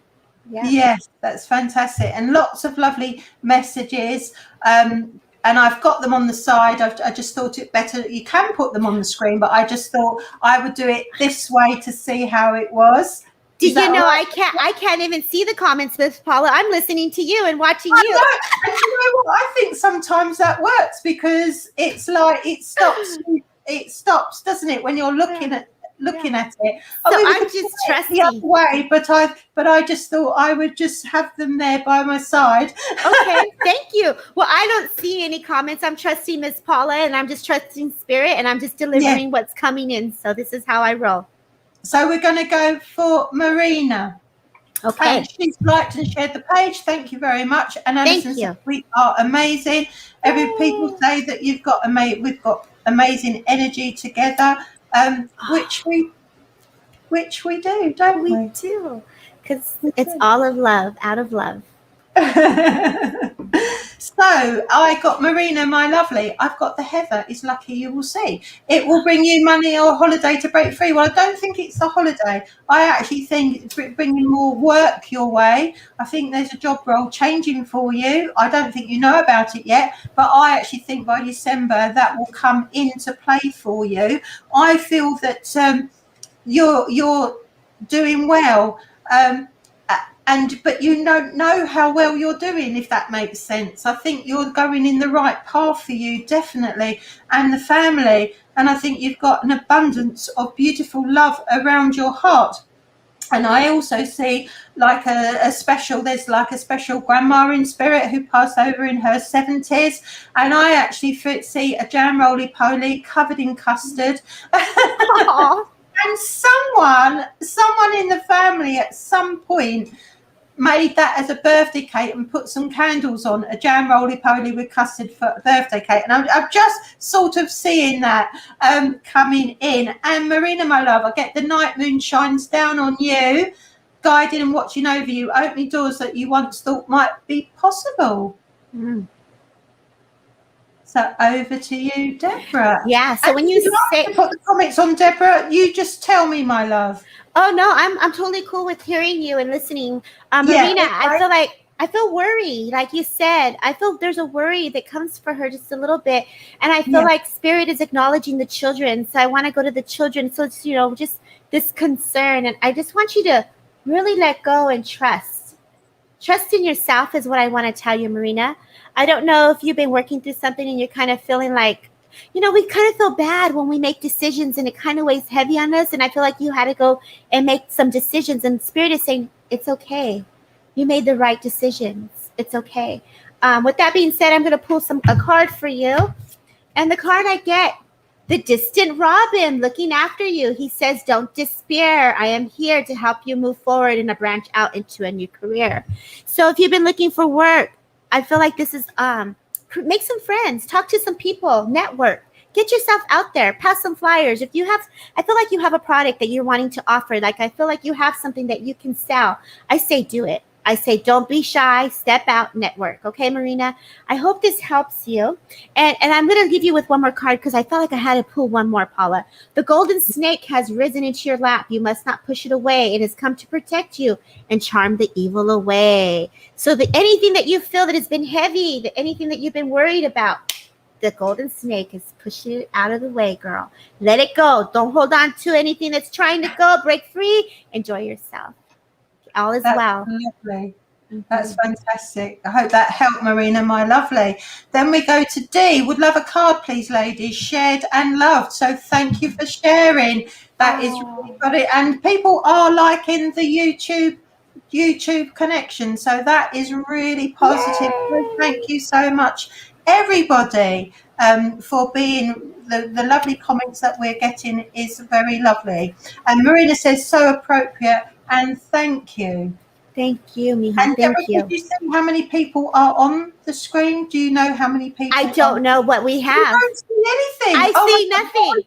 yes, that's fantastic. And lots of lovely messages. And I've got them on the side. I just thought it better. You can put them on the screen, but I just thought I would do it this way to see how it was. Did you know right? I can't even see the comments, Miss Paula. I'm listening to you and watching you. And you know what? I think sometimes that works because it's like it stops, doesn't it, when you're looking at it. So I'm just trusting the other way, but I just thought I would just have them there by my side. Okay, thank you. Well, I don't see any comments. I'm trusting Miss Paula, and I'm just trusting Spirit, and I'm just delivering what's coming in. So this is how I roll. So we're going to go for Marina. Okay. And she's liked and shared the page. Thank you very much. And Alison said, we are amazing. People say that we've got amazing energy together, which we do, don't we? We do, because it's all of love, out of love. So I got Marina, my lovely. I've got the Heather is lucky you will see. It will bring you money or a holiday to break free. Well, I don't think it's a holiday. I actually think it's bringing more work your way. I think there's a job role changing for you. I don't think you know about it yet, but I actually think by December that will come into play for you. I feel that you're doing well. But you don't know how well you're doing, if that makes sense. I think you're going in the right path for you, definitely, and the family. And I think you've got an abundance of beautiful love around your heart. And I also see like there's like a special grandma in spirit who passed over in her 70s. And I actually see a jam roly-poly covered in custard. And someone in the family at some point made that as a birthday cake and put some candles on, a jam roly-poly with custard for a birthday cake. And I'm just sort of seeing that coming in. And Marina, my love, I get the night moon shines down on you, guiding and watching over you, opening doors that you once thought might be possible. So over to you, Deborah. Yeah, so when you say put the comments on, Deborah, you just tell me, my love. Oh no, I'm totally cool with hearing you and listening. Marina, I feel worried, like you said. I feel there's a worry that comes for her just a little bit. And I feel like Spirit is acknowledging the children. So I want to go to the children. So it's, just this concern. And I just want you to really let go and trust. Trust in yourself is what I want to tell you, Marina. I don't know if you've been working through something and you're kind of feeling like, we kind of feel bad when we make decisions and it kind of weighs heavy on us. And I feel like you had to go and make some decisions. And Spirit is saying, it's okay. You made the right decisions. It's okay. With that being said, I'm going to pull a card for you. And the card I get, the distant Robin looking after you. He says, don't despair. I am here to help you move forward and branch out into a new career. So if you've been looking for work, I feel like this is make some friends, talk to some people, network, get yourself out there, pass some flyers. I feel like you have a product that you're wanting to offer. Like, I feel like you have something that you can sell. I say, do it. I say, don't be shy, step out, network. Okay, Marina, I hope this helps you. And I'm going to leave you with one more card because I felt like I had to pull one more, Paula. The golden snake has risen into your lap. You must not push it away. It has come to protect you and charm the evil away. So anything that you feel that has been heavy, anything that you've been worried about, the golden snake is pushing it out of the way, girl. Let it go. Don't hold on to anything that's trying to go. Break free. Enjoy yourself. All is well. Lovely. That's fantastic. I hope that helped, Marina, my lovely. Then we go to D. Would love a card, please, ladies. Shared and loved. So thank you for sharing. That is really good. And people are liking the YouTube connection. So that is really positive. Thank you so much, everybody, for being the lovely comments that we're getting is very lovely. And Marina says, so appropriate. And thank you. Thank you, mija. And Thank Deborah, you. did you see how many people are on the screen? Do you know how many people? I don't know what we have. We don't see anything. I see nothing.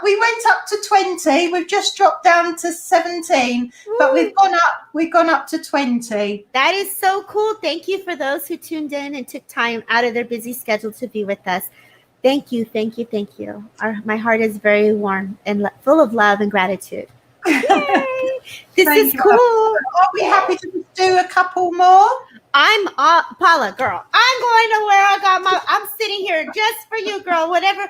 We went up to 20. We've just dropped down to 17, but we've gone up to 20. That is so cool. Thank you for those who tuned in and took time out of their busy schedule to be with us. Thank you, thank you, thank you. My heart is very warm and full of love and gratitude. Yay! This is cool. Are we happy to do a couple more? I'm Paula, girl. I'm going to where I got my. I'm sitting here just for you, girl. Whatever.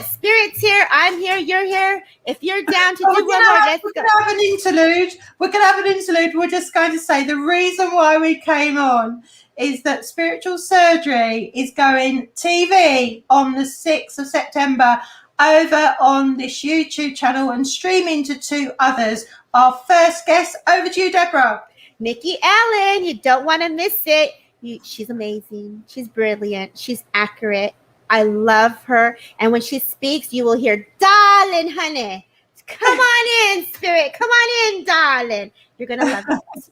Spirit's here. I'm here. You're here. If you're down to do one more, let's go. We're gonna have an interlude. We're just going to say the reason why we came on is that Spiritual Surgery is going TV on the 6th of September over on this YouTube channel and streaming to 2 others. Our first guest, over to you, Deborah. Nikki Allen, you don't want to miss it. She's amazing. She's brilliant. She's accurate. I love her. And when she speaks, you will hear, darling, honey. Come on in, Spirit. Come on in, darling. You're going to love it.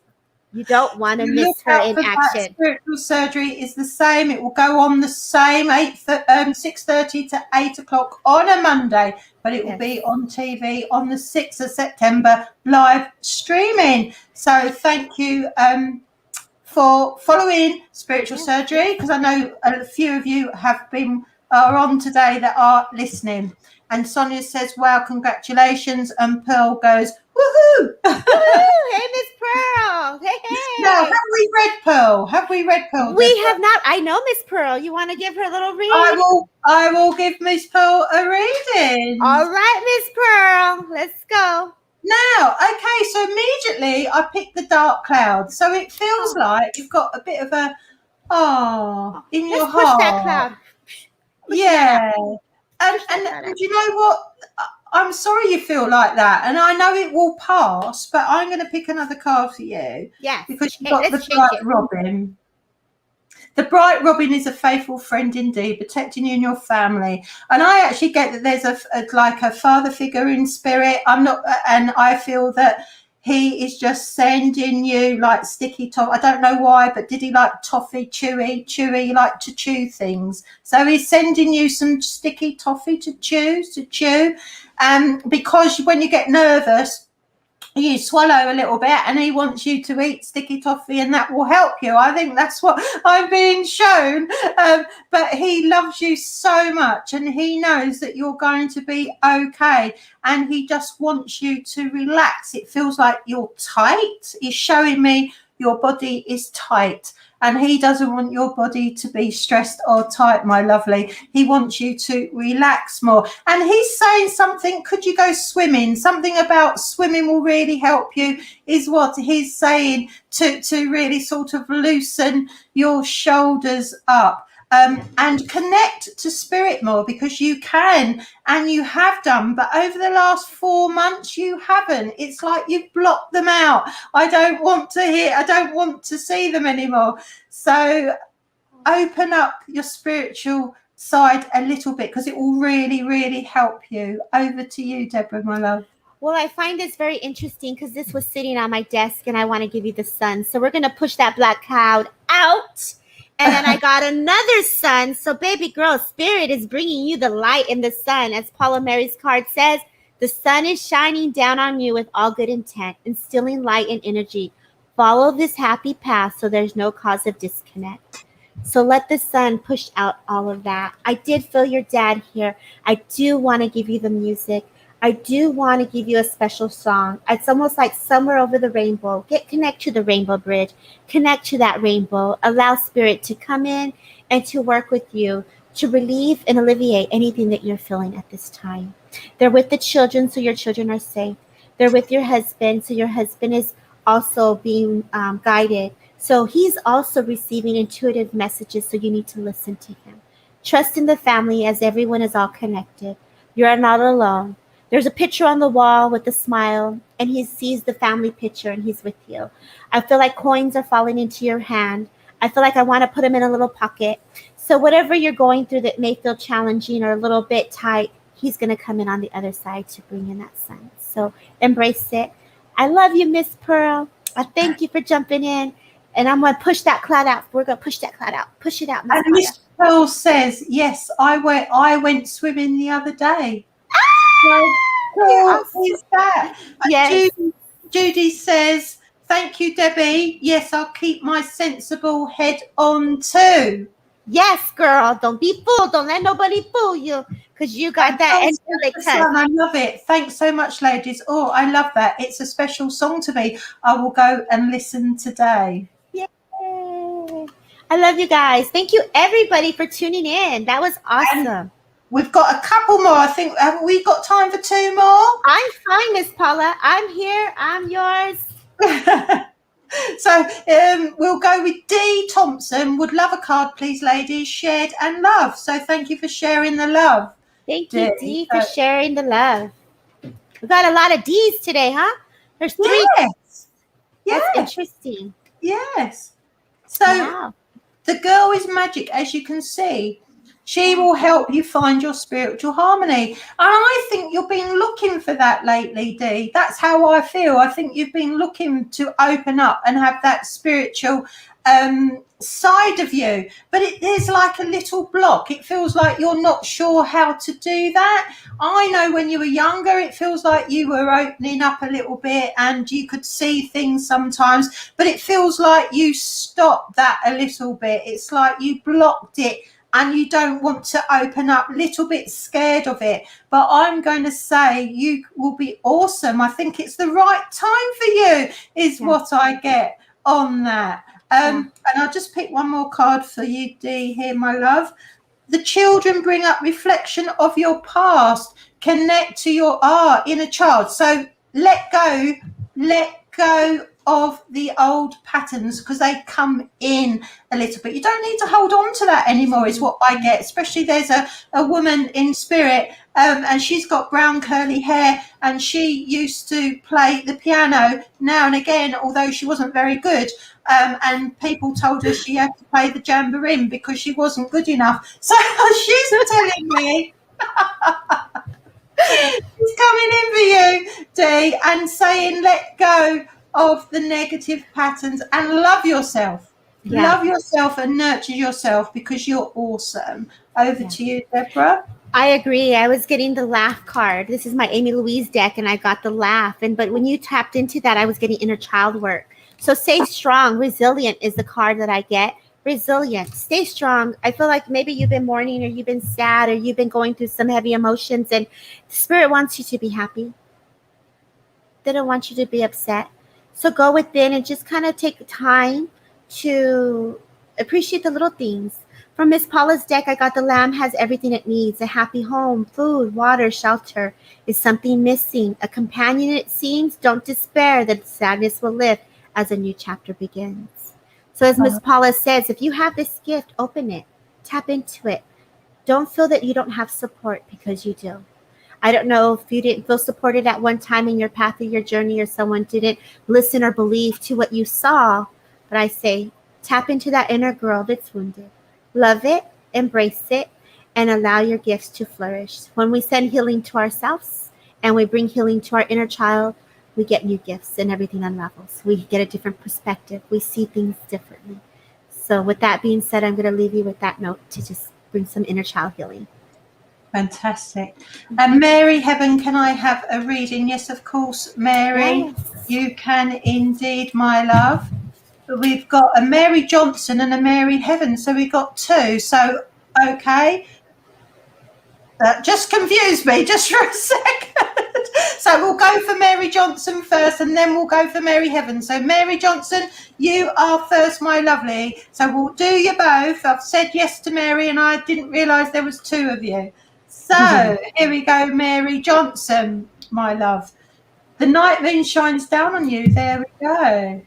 You don't want to miss her in action. Spiritual Surgery is the same. It will go on the same 6:30 to 8 o'clock on a Monday, but it will be on TV on the 6th of September, live streaming. So thank you for following Spiritual Surgery, because I know a few of you are on today that are listening. And Sonia says, wow, congratulations. And Pearl goes, woohoo! Hey, Miss Pearl. Hey. Now, have we read Pearl? We have not. I know Miss Pearl. You want to give her a little read? I will give Miss Pearl a reading. All right, Miss Pearl. Let's go. Now, okay, so immediately I picked the dark cloud. So it feels like you've got a bit of a in your heart. Push that cloud. Yeah. And you know what? I'm sorry you feel like that. And I know it will pass, but I'm going to pick another card for you. Yes. Because you've got the Bright Robin. The Bright Robin is a faithful friend indeed, protecting you and your family. And I actually get that there's a father figure in spirit. And I feel that he is just sending you like sticky toffee. I don't know why, but did he like toffee, chewy, like to chew things? So he's sending you some sticky toffee to chew. Because when you get nervous, you swallow a little bit, and he wants you to eat sticky toffee, and that will help you. I think that's what I'm being shown. But he loves you so much, and he knows that you're going to be okay, and he just wants you to relax. It feels like you're tight. He's showing me your body is tight, and he doesn't want your body to be stressed or tight, my lovely. He wants you to relax more. And he's saying something, could you go swimming? Something about swimming will really help you, is what he's saying, to really sort of loosen your shoulders up. And connect to spirit more, because you can and you have done, but over the last 4 months you haven't. It's like you've blocked them out. I don't want to see them anymore. So open up your spiritual side a little bit, because it will really, really help you. Over to you, Deborah, my love. Well, I find this very interesting because this was sitting on my desk and I want to give you the sun. So we're going to push that black cloud out. And then I got another sun. So baby girl, spirit is bringing you the light in the sun. As Paula Mary's card says, the sun is shining down on you with all good intent, instilling light and energy. Follow this happy path so there's no cause of disconnect. So let the sun push out all of that. I did feel your dad here. I do want to give you the music. I do want to give you a special song. It's almost like Somewhere Over the Rainbow. Connect to the rainbow bridge. Connect to that rainbow. Allow spirit to come in and to work with you to relieve and alleviate anything that you're feeling at this time. They're with the children, so your children are safe. They're with your husband, so your husband is also being guided. So he's also receiving intuitive messages, so you need to listen to him. Trust in the family, as everyone is all connected. You're not alone. There's a picture on the wall with a smile, and he sees the family picture, and he's with you. I feel like coins are falling into your hand. I feel like I want to put them in a little pocket. So whatever you're going through that may feel challenging or a little bit tight, he's going to come in on the other side to bring in that sun. So embrace it. I love you, Miss Pearl. I thank you for jumping in. And I'm going to push that cloud out. We're going to push that cloud out. Push it out, Miss And Paula. Miss Pearl says, yes, I went swimming the other day. How cool is that? Yes. Judy says, thank you, Debbie. Yes, I'll keep my sensible head on too. Yes, girl. Don't be fooled. Don't let nobody fool you, because you got that angelic touch. I love it. Thanks so much, ladies. Oh, I love that. It's a special song to me. I will go and listen today. Yay. I love you guys. Thank you, everybody, for tuning in. That was awesome. And we've got a couple more. I think, have we got time for 2 more? I'm fine, Miss Paula. I'm here. I'm yours. So we'll go with D. Thompson. Would love a card, please, ladies. Shared and love. So thank you for sharing the love. Thank you, D, for sharing the love. We got a lot of D's today, huh? There's 3. Yes. That's interesting. Yes. So wow. The girl is magic, as you can see. She will help you find your spiritual harmony. And I think you've been looking for that lately, Dee. That's how I feel. I think you've been looking to open up and have that spiritual side of you. But there's like a little block. It feels like you're not sure how to do that. I know when you were younger, it feels like you were opening up a little bit and you could see things sometimes. But it feels like you stopped that a little bit. It's like you blocked it. And you don't want to open up, a little bit scared of it. But I'm going to say you will be awesome. I think it's the right time for you, is what I get on that. And I'll just pick one more card for you, Dee, here, my love. The children bring up reflection of your past. Connect to your inner child. So let go of the old patterns, because they come in a little bit. You don't need to hold on to that anymore, is what I get. Especially there's a woman in spirit, and she's got brown curly hair, and she used to play the piano now and again, although she wasn't very good. And people told her she had to play the jamboree because she wasn't good enough. So she's telling me she's coming in for you, Dee, and saying let go of the negative patterns and love yourself. Love yourself and nurture yourself, because you're awesome. Over to you, Deborah. I agree. I was getting the laugh card. This is my Amy Louise deck, and I got the laugh. But when you tapped into that, I was getting inner child work. So stay strong. Resilient is the card that I get. Resilient. Stay strong. I feel like maybe you've been mourning, or you've been sad, or you've been going through some heavy emotions, and the spirit wants you to be happy. They don't want you to be upset. So go within and just kind of take time to appreciate the little things. From Miss Paula's deck, I got the lamb has everything it needs. A happy home, food, water, shelter. Is something missing? A companion, it seems? Don't despair, that sadness will lift as a new chapter begins. So as Miss Paula says, if you have this gift, open it. Tap into it. Don't feel that you don't have support, because you do. I don't know if you didn't feel supported at one time in your path of your journey, or someone didn't listen or believe to what you saw. But I say, tap into that inner girl that's wounded. Love it, embrace it, and allow your gifts to flourish. When we send healing to ourselves and we bring healing to our inner child, we get new gifts and everything unravels. We get a different perspective. We see things differently. So with that being said, I'm going to leave you with that note to just bring some inner child healing. Fantastic. And Mary Heaven, can I have a reading? Yes, of course, Mary. Yes. You can indeed, my love. We've got a Mary Johnson and a Mary Heaven, so we've got 2. So, okay. That just confused me just for a second. So we'll go for Mary Johnson first, and then we'll go for Mary Heaven. So Mary Johnson, you are first, my lovely. So we'll do you both. I've said yes to Mary, and I didn't realise there was 2 of you. So here we go, Mary Johnson, my love. The night moon shines down on you. There we go.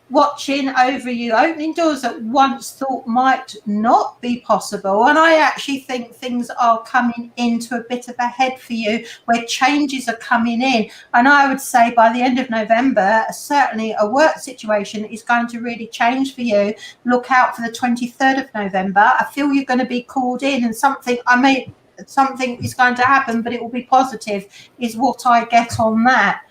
Watching over you, opening doors that once thought might not be possible. And I actually think things are coming into a bit of a head for you, where changes are coming in. And I would say by the end of November, certainly a work situation is going to really change for you. Look out for the 23rd of November. I feel you're going to be called in, and something is going to happen, but it will be positive, is what I get on that.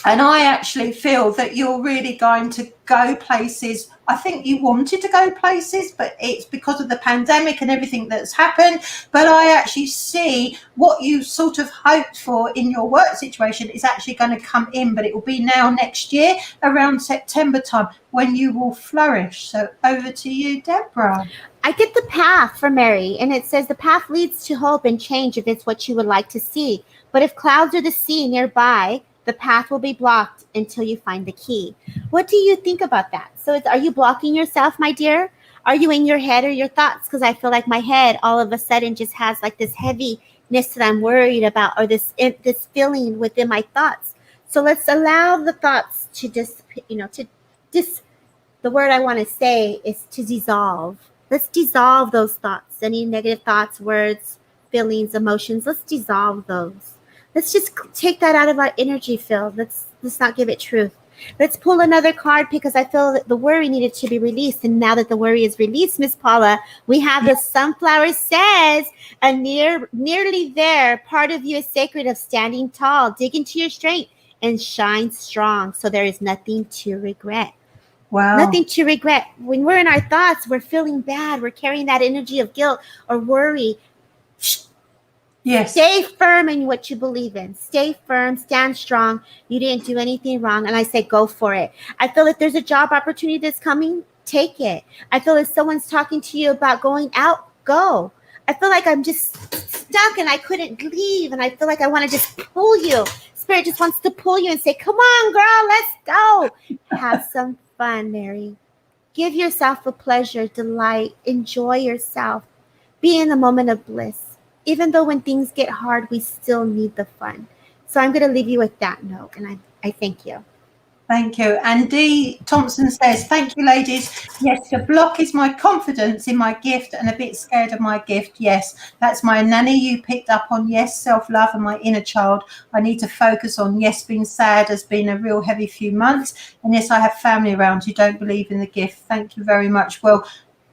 And I actually feel that you're really going to go places. I think you wanted to go places, but it's because of the pandemic and everything that's happened. But I actually see what you sort of hoped for in your work situation is actually going to come in, but it will be now next year around September time when you will flourish. So over to you, Deborah. I get the path for Mary, and it says the path leads to hope and change if it's what you would like to see. But if clouds are the sea nearby, the path will be blocked until you find the key. What do you think about that? So, are you blocking yourself, my dear? Are you in your head or your thoughts? Because I feel like my head all of a sudden just has like this heaviness that I'm worried about, or this feeling within my thoughts. So let's allow the thoughts to the word I want to say is to dissolve. Let's dissolve those thoughts, any negative thoughts, words, feelings, emotions. Let's dissolve those. Let's just take that out of our energy field. Let's not give it truth. Let's pull another card because I feel that the worry needed to be released. And now that the worry is released, Miss Paula, we have the sunflower says, nearly there, part of you is sacred of standing tall, dig into your strength and shine strong. So there is nothing to regret. Wow. Nothing to regret. When we're in our thoughts, we're feeling bad. We're carrying that energy of guilt or worry. Yes. Stay firm in what you believe in. Stay firm. Stand strong. You didn't do anything wrong. And I say go for it. I feel if there's a job opportunity that's coming, take it. I feel if someone's talking to you about going out, go. I feel like I'm just stuck and I couldn't leave. And I feel like I want to just pull you. Spirit just wants to pull you and say, come on, girl, let's go. Have some fun, Mary. Give yourself a pleasure, delight, enjoy yourself. Be in the moment of bliss. Even though when things get hard, we still need the fun. So I'm going to leave you with that note, and I thank you. Thank you. And Dee Thompson says, thank you, ladies. Yes, the block is my confidence in my gift and a bit scared of my gift. Yes, that's my nanny you picked up on. Yes, self-love and my inner child. I need to focus on. Yes, being sad has been a real heavy few months. And yes, I have family around who don't believe in the gift. Thank you very much. Well,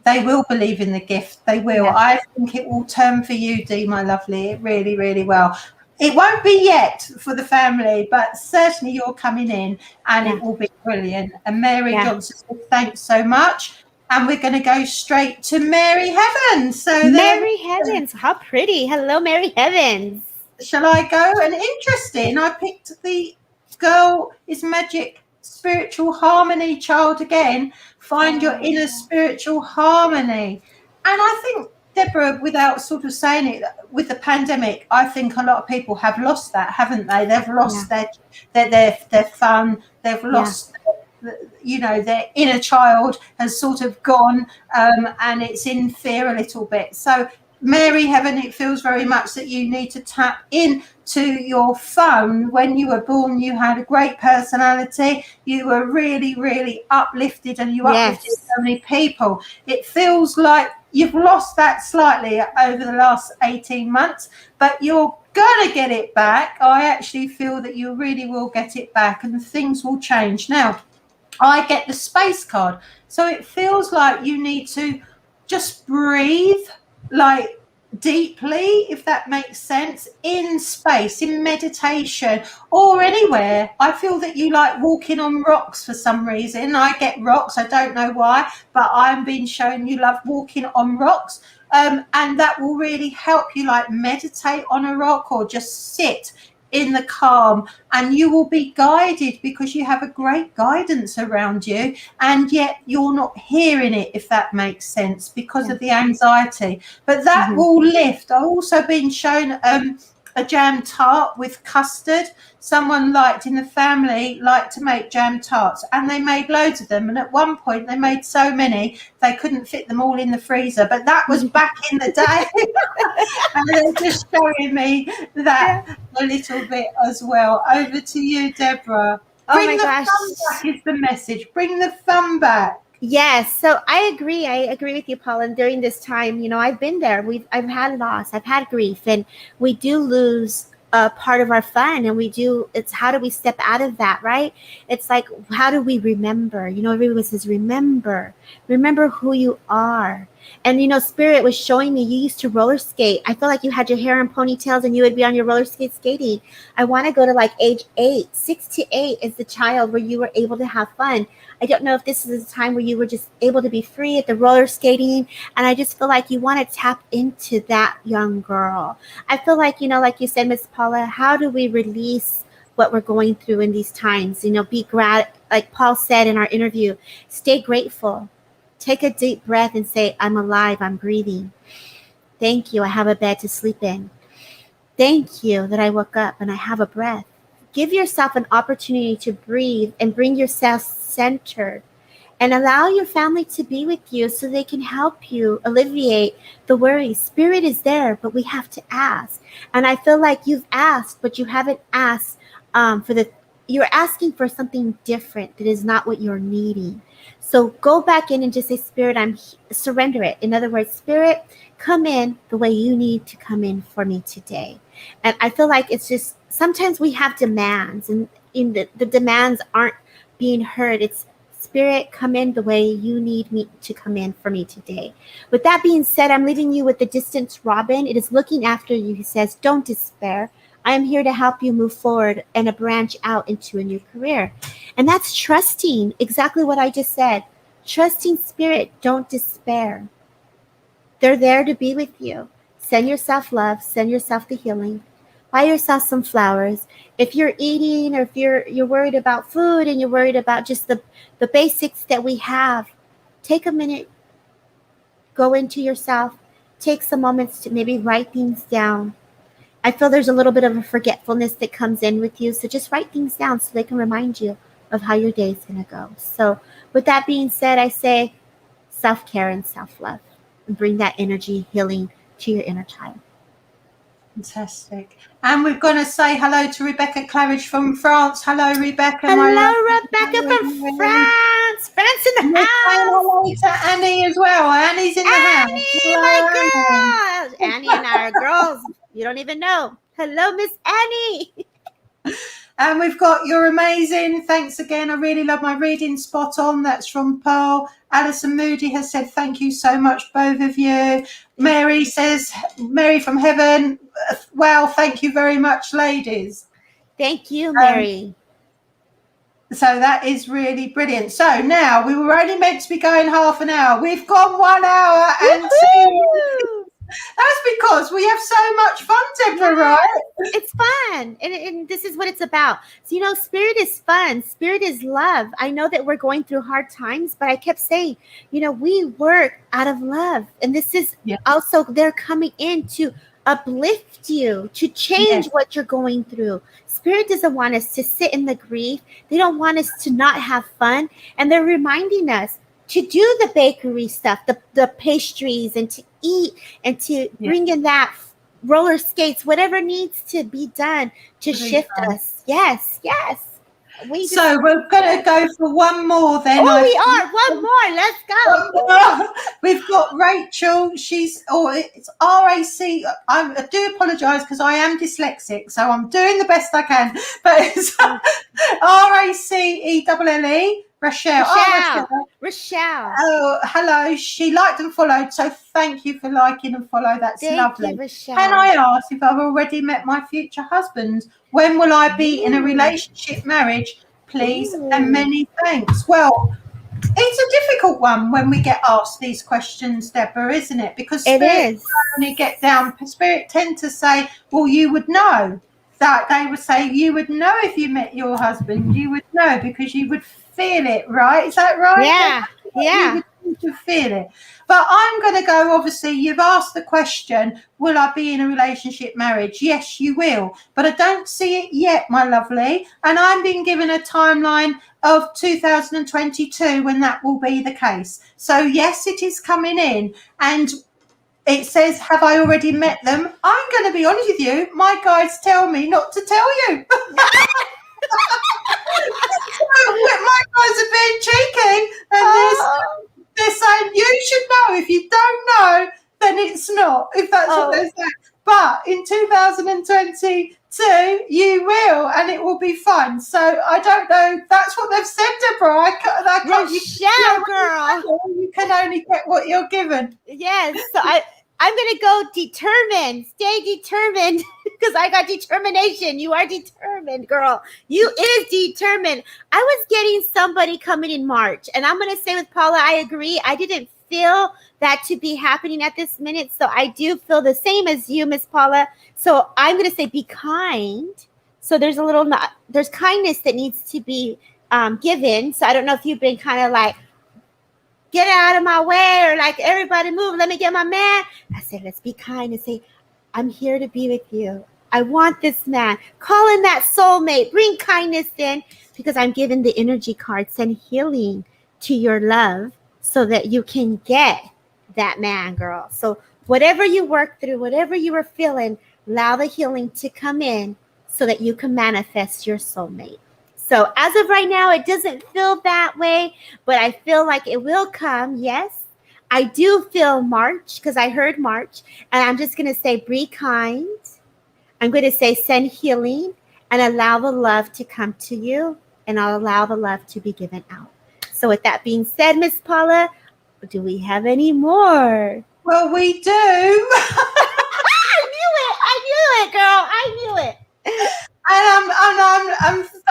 they will believe in the gift. They will. Yeah. I think it will turn for you, Dee, my lovely. It really, really will. It won't be yet for the family, but certainly you're coming in and it will be brilliant. And Mary Johnson said, thanks so much. And we're going to go straight to Mary Heavens. So Mary Heavens, how pretty. Hello, Mary Heavens. Shall I go? And interesting, I picked the Girl is Magic Spiritual Harmony Child again. Find your inner spiritual harmony. And I think, Deborah, without sort of saying it, with the pandemic, I think a lot of people have lost that, haven't they? They've lost their fun. They've lost, their inner child has sort of gone, and it's in fear a little bit. So, Mary Heaven, it feels very much that you need to tap into your fun. When you were born, you had a great personality. You were really, really uplifted, and you uplifted so many people. It feels like you've lost that slightly over the last 18 months, but you're going to get it back. I actually feel that you really will get it back and things will change. Now, I get the space card. So it feels like you need to just breathe, like deeply, if that makes sense, in space, in meditation or anywhere. I feel that you like walking on rocks for some reason. I get rocks, I don't know why, but I'm being shown you love walking on rocks, and that will really help you like meditate on a rock or just sit in the calm, and you will be guided because you have a great guidance around you, and yet you're not hearing it, if that makes sense, because of the anxiety. But that will lift. I've also been shown a jam tart with custard. Someone in the family liked to make jam tarts, and they made loads of them, and at one point they made so many they couldn't fit them all in the freezer, but that was back in the day. And they're just showing me that a little bit as well. Over to you, Deborah. Bring the fun back is the message. Bring the fun back. Yes, so I agree with you, Paula. And during this time, I've been there. I've had loss, I've had grief, and we do lose a part of our fun, and it's how do we step out of that, right? It's how do we remember? Everyone says remember who you are. And Spirit was showing me you used to roller skate. I feel like you had your hair in ponytails and you would be on your roller skate skating. I want to go to like age 8, 6 to 8 as the child where you were able to have fun. I don't know if this is a time where you were just able to be free at the roller skating. And I just feel like you want to tap into that young girl. I feel like, like you said, Miss Paula, how do we release what we're going through in these times? Like Paul said in our interview, stay grateful. Take a deep breath and say, I'm alive, I'm breathing. Thank you, I have a bed to sleep in. Thank you that I woke up and I have a breath. Give yourself an opportunity to breathe and bring yourself centered. And allow your family to be with you so they can help you alleviate the worry. Spirit is there, but we have to ask. And I feel like you've asked, but you haven't asked you're asking for something different that is not what you're needing. So go back in and just say, Spirit, surrender it. In other words, Spirit, come in the way you need to come in for me today. And I feel like it's just, sometimes we have demands and the demands aren't being heard. It's, Spirit, come in the way you need me to come in for me today. With that being said, I'm leaving you with the distance Robin. It is looking after you. He says, don't despair. I am here to help you move forward and a branch out into a new career. And that's trusting exactly what I just said. Trusting Spirit, don't despair. They're there to be with you. Send yourself love. Send yourself the healing. Buy yourself some flowers. If you're eating or if you're worried about food and you're worried about just the basics that we have, take a minute, go into yourself, take some moments to maybe write things down. I feel there's a little bit of a forgetfulness that comes in with you, so just write things down so they can remind you of how your day is going to go. So with that being said, I say self-care and self-love and bring that energy healing to your inner child. Fantastic. And we're going to say hello to Rebecca Claridge from France. Hello, Rebecca. Hello, Rebecca from France. France in the house. Hello to Annie as well. Annie's in the house. Annie, my girl. Annie and our girls. You don't even know. Hello, Miss Annie. And we've got You're Amazing. Thanks again. I really love my reading. Spot on. That's from Pearl. Alison Moody has said thank you so much, both of you. Mary says, Mary from heaven. Well, thank you very much, ladies. Thank you, Mary. So that is really brilliant. So now we were only meant to be going half an hour. We've gone 1 hour and 2. That's because we have so much fun, Deborah, right? It's fun. And this is what it's about. So, Spirit is fun. Spirit is love. I know that we're going through hard times, but I kept saying, we work out of love. And this is also, they're coming in to uplift you, to change what you're going through. Spirit doesn't want us to sit in the grief. They don't want us to not have fun. And they're reminding us to do the bakery stuff, the pastries, and to eat and to bring in that roller skates, whatever needs to be done to shift us. Yes. So we're going to go for one more then. Oh, we are. One more. Let's go. We've got Rachel. It's RAC. I do apologise because I am dyslexic, so I'm doing the best I can. But it's RACELLE. Rochelle. Oh, hello. She liked and followed, so thank you for liking and follow. That's lovely. Rochelle. Can I ask if I've already met my future husband? When will I be in a relationship, marriage, please? And many thanks. Well, it's a difficult one when we get asked these questions, Deborah, isn't it? Because Spirit only get down. Spirit tend to say, well, you would know. That they would say you would know if you met your husband. You would know because you would feel it, right? Is that right? Yeah. You would feel it. But I'm going to go, obviously, you've asked the question, will I be in a relationship, marriage? Yes, you will. But I don't see it yet, my lovely. And I'm being given a timeline of 2022 when that will be the case. So, yes, it is coming in. And it says, have I already met them? I'm going to be honest with you. My guides tell me not to tell you. My guys are being cheeky. And they're saying, you should know. If you don't know, then it's not. If that's what they're saying. but in 2022 you will, and it will be fun. So I don't know. That's what they've said, Deborah. Rochelle, girl. You can only get what you're given. Yes. So I'm going to go determined. Stay determined because I got determination. You are determined, girl. You is determined. I was getting somebody coming in March, and I'm going to say with Paula, I agree. I didn't feel that to be happening at this minute. So I do feel the same as you, Miss Paula. So I'm going to say be kind. So there's there's kindness that needs to be given. So I don't know if you've been kind of like, get out of my way, or like, everybody move, let me get my man. I said, let's be kind and say, I'm here to be with you. I want this man. Call in that soulmate. Bring kindness in, because I'm giving the energy card. Send healing to your love so that you can get that man, girl. So whatever you work through, whatever you are feeling, allow the healing to come in so that you can manifest your soulmate. So as of right now, it doesn't feel that way, but I feel like it will come. Yes, I do feel March, because I heard March, and I'm just going to say, be kind. I'm going to say, send healing, and allow the love to come to you, and I'll allow the love to be given out. So with that being said, Miss Paula, do we have any more? Well, we do. I knew it, girl. I knew it.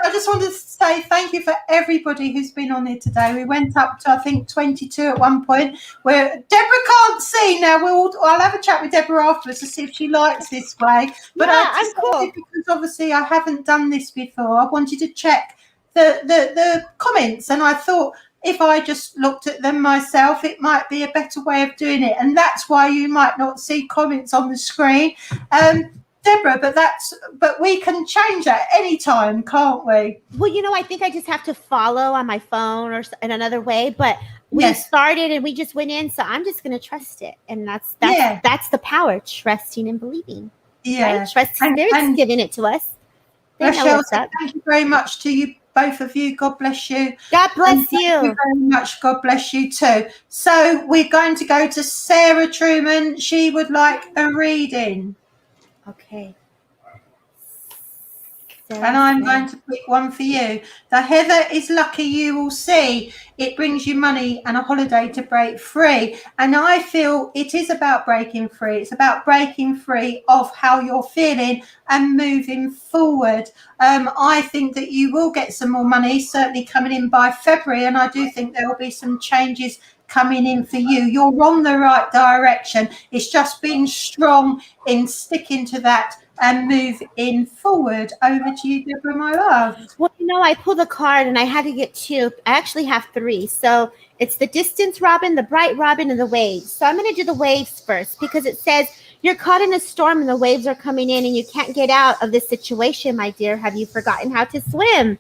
I just wanted to say thank you for everybody who's been on here today. We went up to, I think, 22 at one point, where Deborah can't see now. I'll have a chat with Deborah afterwards to see if she likes this way. But yeah, I'm cool, because obviously I haven't done this before. I wanted to check the comments, and I thought, if I just looked at them myself, it might be a better way of doing it. And that's why you might not see comments on the screen. Deborah, but we can change that anytime, can't we? Well, I think I just have to follow on my phone or in another way. But we started and we just went in, so I'm just going to trust it, and that's the power, trusting and believing. Yeah, right? Trust Spirit's giving it to us. Rochelle, thank you very much to you, both of you. God bless you. God bless you. Thank you very much. God bless you too. So we're going to go to Sarah Truman. She would like a reading. Okay. And I'm going to pick one for you. The heather is lucky, you will see. It brings you money and a holiday to break free. And I feel it is about breaking free. It's about breaking free of how you're feeling and moving forward. I think that you will get some more money, certainly coming in by February. And I do think there will be some changes coming in for you. You're on the right direction. It's just being strong in sticking to that and move in forward. Over to you, Deborah, my love. Well, I pulled a card and I had to get two. I actually have three. So it's the distance robin, the bright robin, and the waves. So I'm going to do the waves first, because it says you're caught in a storm and the waves are coming in and you can't get out of this situation, my dear. Have you forgotten how to swim?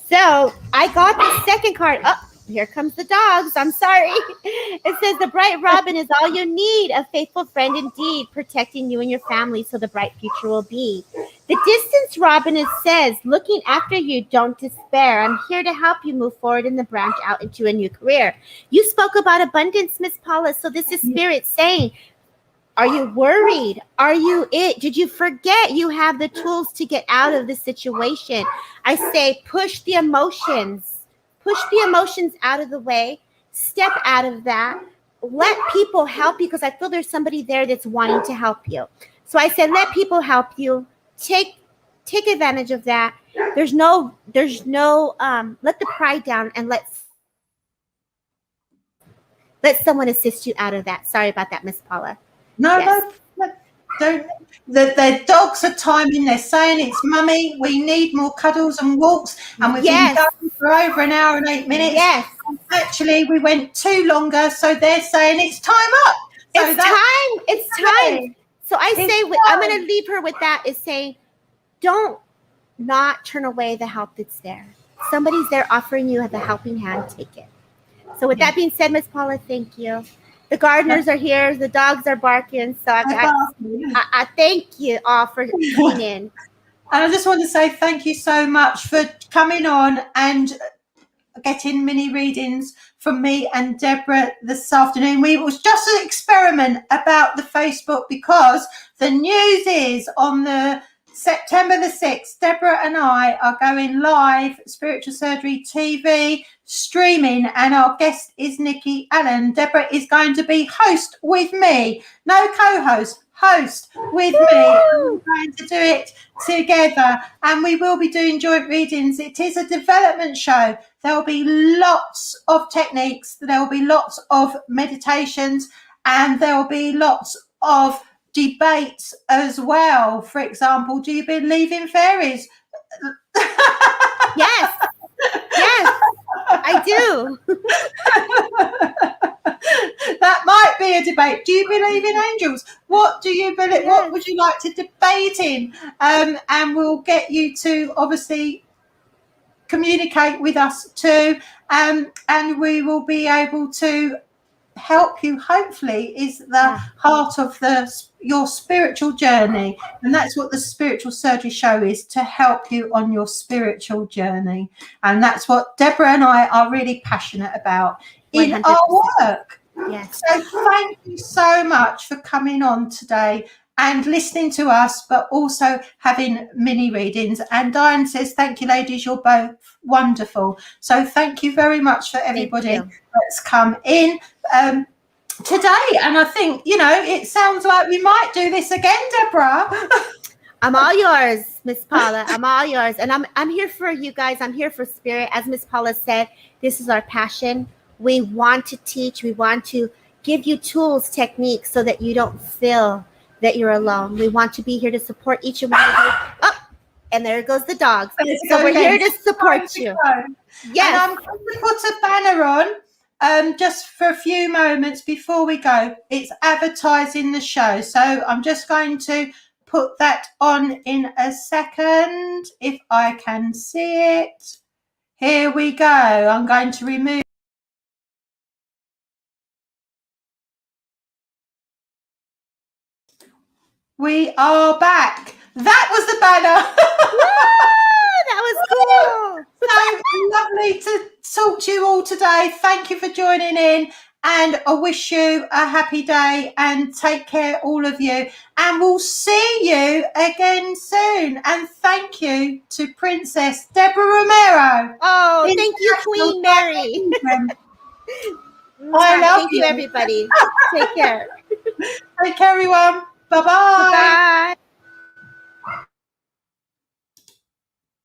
So I got the second card. Oh, here comes the dogs. I'm sorry. It says the bright robin is all you need, a faithful friend indeed, protecting you and your family so the bright future will be. The distance robin, it says, looking after you, don't despair. I'm here to help you move forward in the branch out into a new career. You spoke about abundance, Miss Paula. So this is Spirit saying, are you worried? Are you it? Did you forget you have the tools to get out of the situation? I say push the emotions. Push the emotions out of the way. Step out of that. Let people help you, because I feel there's somebody there that's wanting to help you. So I said, let people help you. Take advantage of that. There's no let the pride down and let someone assist you out of that. Sorry about that, Miss Paula. No, don't. The dogs are timing. They're saying, it's mummy, we need more cuddles and walks. And we've been going for over an hour and 8 minutes. Yes. Actually, we went too longer. So they're saying it's time up. So it's time. So I say, I'm going to leave her with that, is saying, don't not turn away the help that's there. Somebody's there offering you the helping hand. Take it. So with that being said, Miss Paula, thank you. The gardeners are here. The dogs are barking. So I thank you all for tuning in. And I just want to say thank you so much for coming on and getting mini readings from me and Deborah this afternoon. We was just an experiment about the Facebook, because the news is on the September the 6th, Deborah and I are going live, Spiritual Surgery TV, streaming, and our guest is Nikki Allen. Deborah is going to be host with me, no co-host, host with me. We're going to do it together, and we will be doing joint readings. It is a development show. There will be lots of techniques, there will be lots of meditations, and there will be lots of debates as well. For example, do you believe in fairies? Yes, I do. That might be a debate. Do you believe in angels? What do you believe? Yes. What would you like to debate in? And we'll get you to obviously communicate with us too, and we will be able to help you. Hopefully is the heart of your spiritual journey, and that's what the Spiritual Surgery show is, to help you on your spiritual journey. And that's what Deborah and I are really passionate about in 100%. Our work. Yes. So thank you so much for coming on today and listening to us, but also having mini readings. And Diane says, thank you, ladies, you're both wonderful. So thank you very much for everybody that's come in today. And I think, it sounds like we might do this again, Deborah. I'm all yours, Miss Paula. I'm all yours. And I'm here for you guys. I'm here for spirit. As Miss Paula said, this is our passion. We want to teach. We want to give you tools, techniques, so that you don't feel that you're alone. We want to be here to support each and one of you. Oh, and there goes the dogs. So we're here to support you. Yes. And I'm going to put a banner on just for a few moments before we go. It's advertising the show. So I'm just going to put that on in a second, if I can see it. Here we go. I'm going to remove. We are back. That was the banner. That was cool. So lovely to talk to you all today. Thank you for joining in, and I wish you a happy day, and take care, all of you. And we'll see you again soon. And thank you to Princess Deborah Romero. Oh, thank you, Queen Mary. I love you, everybody. Take care. Take care, everyone. Bye-bye. Bye.